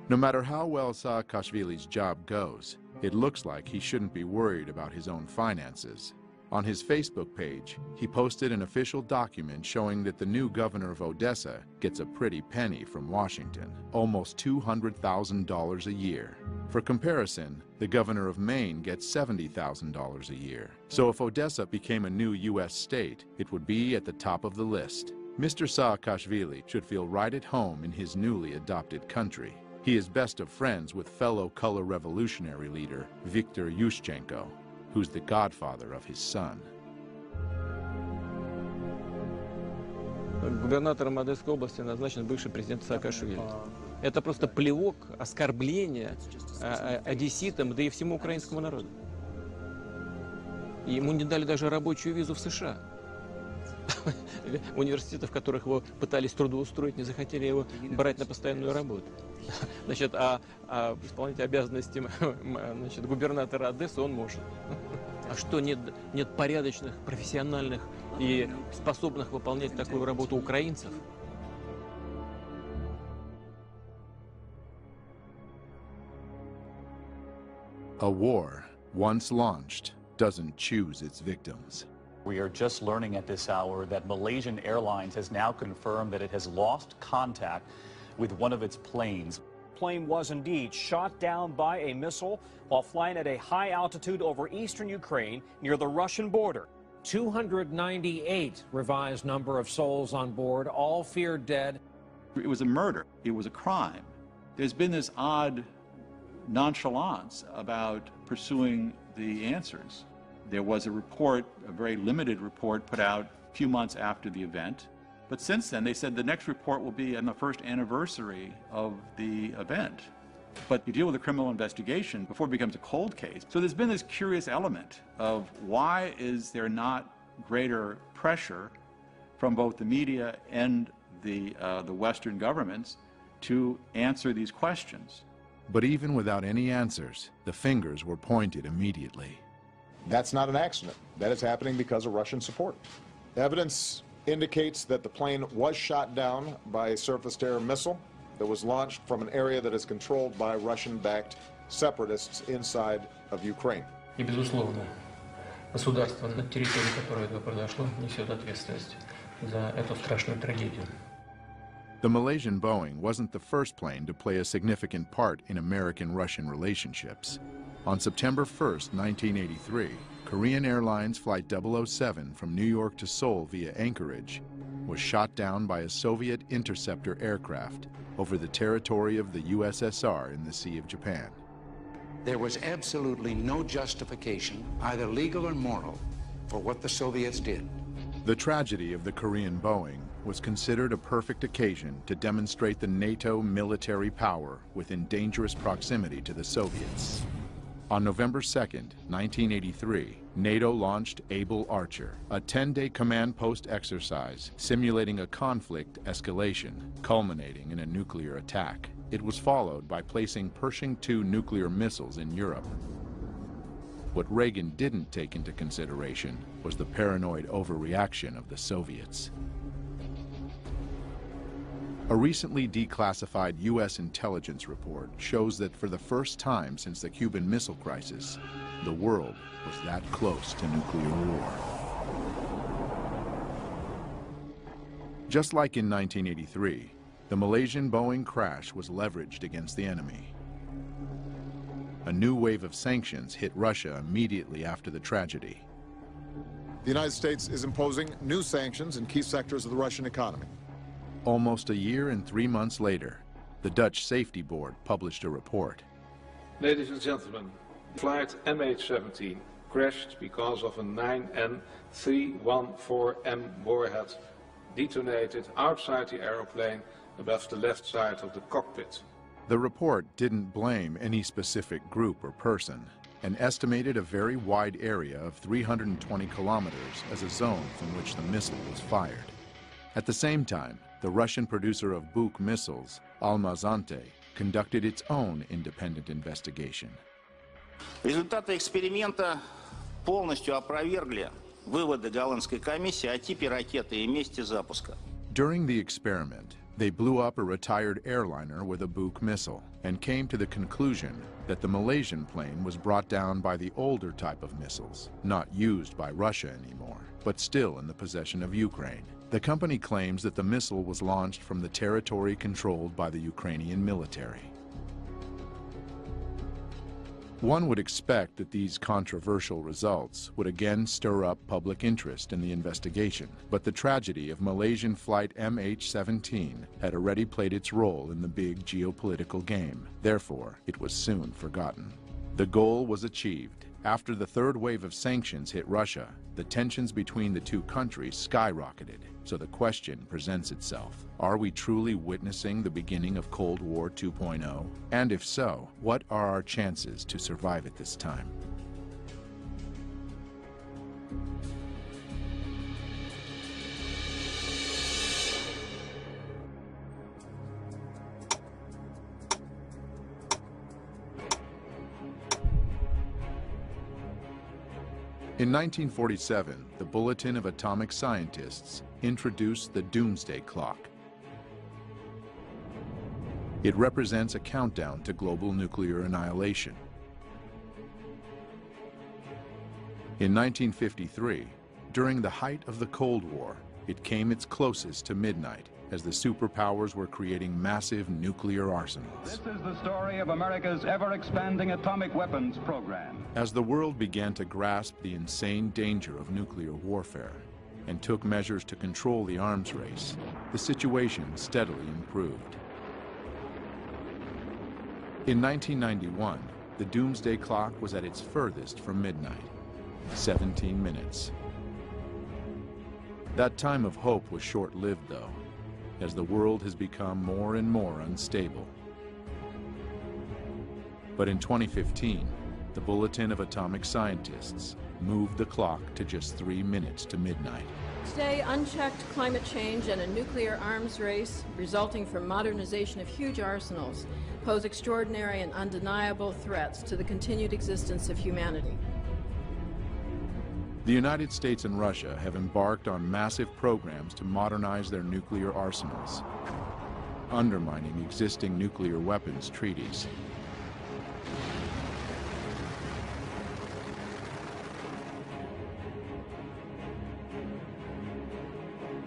No matter how well Saakashvili's job goes, it looks like he shouldn't be worried about his own finances. On his Facebook page, he posted an official document showing that the new governor of Odessa gets a pretty penny from Washington, almost $200,000 a year. For comparison, the governor of Maine gets $70,000 a year. So if Odessa became a new U.S. state, it would be at the top of the list. Mr. Saakashvili should feel right at home in his newly adopted country. He is best of friends with fellow color revolutionary leader Viktor Yushchenko, who's the godfather of his son. Губернатором Одесской области назначен бывший президент Саакашвили. Это просто плевок, оскорбление одесситам, да и всему украинскому народу. И ему не дали даже рабочую визу в США. Университеты, в которых его пытались трудоустроить, не захотели его брать на постоянную работу. Значит, исполнять обязанности губернатора Одессы он может. А что, нет порядочных, профессиональных и способных выполнять такую работу украинцев? A war once launched, doesn't choose its victims. We are just learning at this hour that Malaysian Airlines has now confirmed that it has lost contact with one of its planes. Plane was indeed shot down by a missile while flying at a high altitude over eastern Ukraine near the Russian border. 298 revised number of souls on board, all feared dead. It was a murder. It was a crime. There's been this odd nonchalance about pursuing the answers. There was a report, a very limited report, put out a few months after the event. But since then, they said the next report will be on the first anniversary of the event. But you deal with a criminal investigation before it becomes a cold case. So there's been this curious element of why is there not greater pressure from both the media and the Western governments to answer these questions. But even without any answers, the fingers were pointed immediately. That's not an accident. That is happening because of Russian support. Evidence indicates that the plane was shot down by a surface-to-air missile that was launched from an area that is controlled by Russian-backed separatists inside of Ukraine. И, безусловно, государство, на территории которого это произошло, несет ответственность за эту страшную трагедию. The Malaysian Boeing wasn't the first plane to play a significant part in American-Russian relationships. On September 1st, 1983, Korean Airlines Flight 007 from New York to Seoul via Anchorage was shot down by a Soviet interceptor aircraft over the territory of the USSR in the Sea of Japan. There was absolutely no justification, either legal or moral, for what the Soviets did. The tragedy of the Korean Boeing was considered a perfect occasion to demonstrate the NATO military power within dangerous proximity to the Soviets. On November 2nd, 1983, NATO launched Able Archer, a 10-day command post exercise simulating a conflict escalation, culminating in a nuclear attack. It was followed by placing Pershing II nuclear missiles in Europe. What Reagan didn't take into consideration was the paranoid overreaction of the Soviets. A recently declassified U.S. intelligence report shows that for the first time since the Cuban Missile Crisis, the world was that close to nuclear war. Just like in 1983, the Malaysian Boeing crash was leveraged against the enemy. A new wave of sanctions hit Russia immediately after the tragedy. The United States is imposing new sanctions in key sectors of the Russian economy. Almost a year and 3 months later, the Dutch Safety Board published a report. Ladies and gentlemen, flight MH17 crashed because of a 9N314M warhead detonated outside the aeroplane above the left side of the cockpit. The report didn't blame any specific group or person and estimated a very wide area of 320 kilometers as a zone from which the missile was fired. At the same time, the Russian producer of Buk missiles, Almaz-Antey, conducted its own independent investigation. Результаты эксперимента полностью опровергли выводы голландской комиссии о типе ракеты и месте запуска. During the experiment, they blew up a retired airliner with a Buk missile and came to the conclusion that the Malaysian plane was brought down by the older type of missiles, not used by Russia anymore, but still in the possession of Ukraine. The company claims that the missile was launched from the territory controlled by the Ukrainian military. One would expect that these controversial results would again stir up public interest in the investigation, but the tragedy of Malaysian flight MH17 had already played its role in the big geopolitical game. Therefore, it was soon forgotten. The goal was achieved. After the third wave of sanctions hit Russia, the tensions between the two countries skyrocketed. So the question presents itself: are we truly witnessing the beginning of Cold War 2.0? And if so, what are our chances to survive at this time? In 1947, the Bulletin of Atomic Scientists introduced the Doomsday Clock. It represents a countdown to global nuclear annihilation. In 1953, during the height of the Cold War, it came its closest to midnight as the superpowers were creating massive nuclear arsenals. This is the story of America's ever-expanding atomic weapons program. As the world began to grasp the insane danger of nuclear warfare and took measures to control the arms race, the situation steadily improved. In 1991, the doomsday clock was at its furthest from midnight, 17 minutes. That time of hope was short-lived, though, as the world has become more and more unstable. But in 2015, the Bulletin of Atomic Scientists moved the clock to just 3 minutes to midnight. Today, unchecked climate change and a nuclear arms race resulting from modernization of huge arsenals pose extraordinary and undeniable threats to the continued existence of humanity. The United States and Russia have embarked on massive programs to modernize their nuclear arsenals, undermining existing nuclear weapons treaties.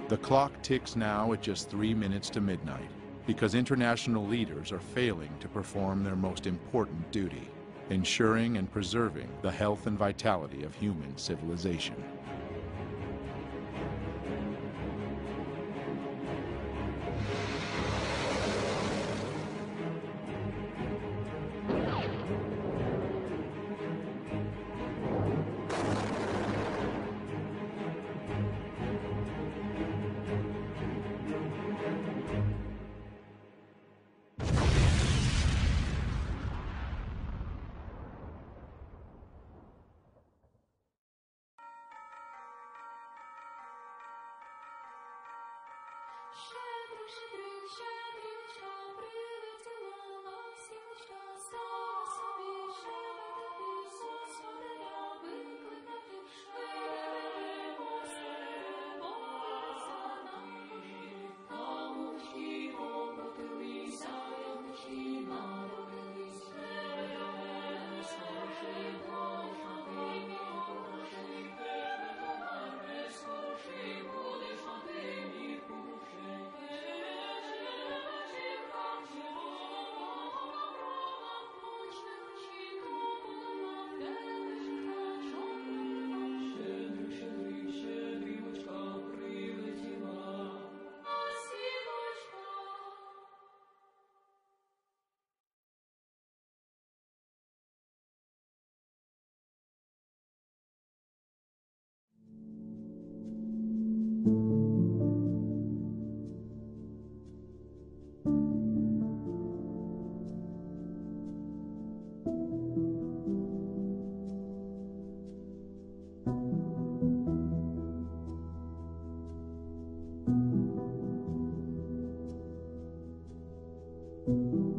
The clock ticks now at just 3 minutes to midnight because international leaders are failing to perform their most important duty: ensuring and preserving the health and vitality of human civilization. Thank you.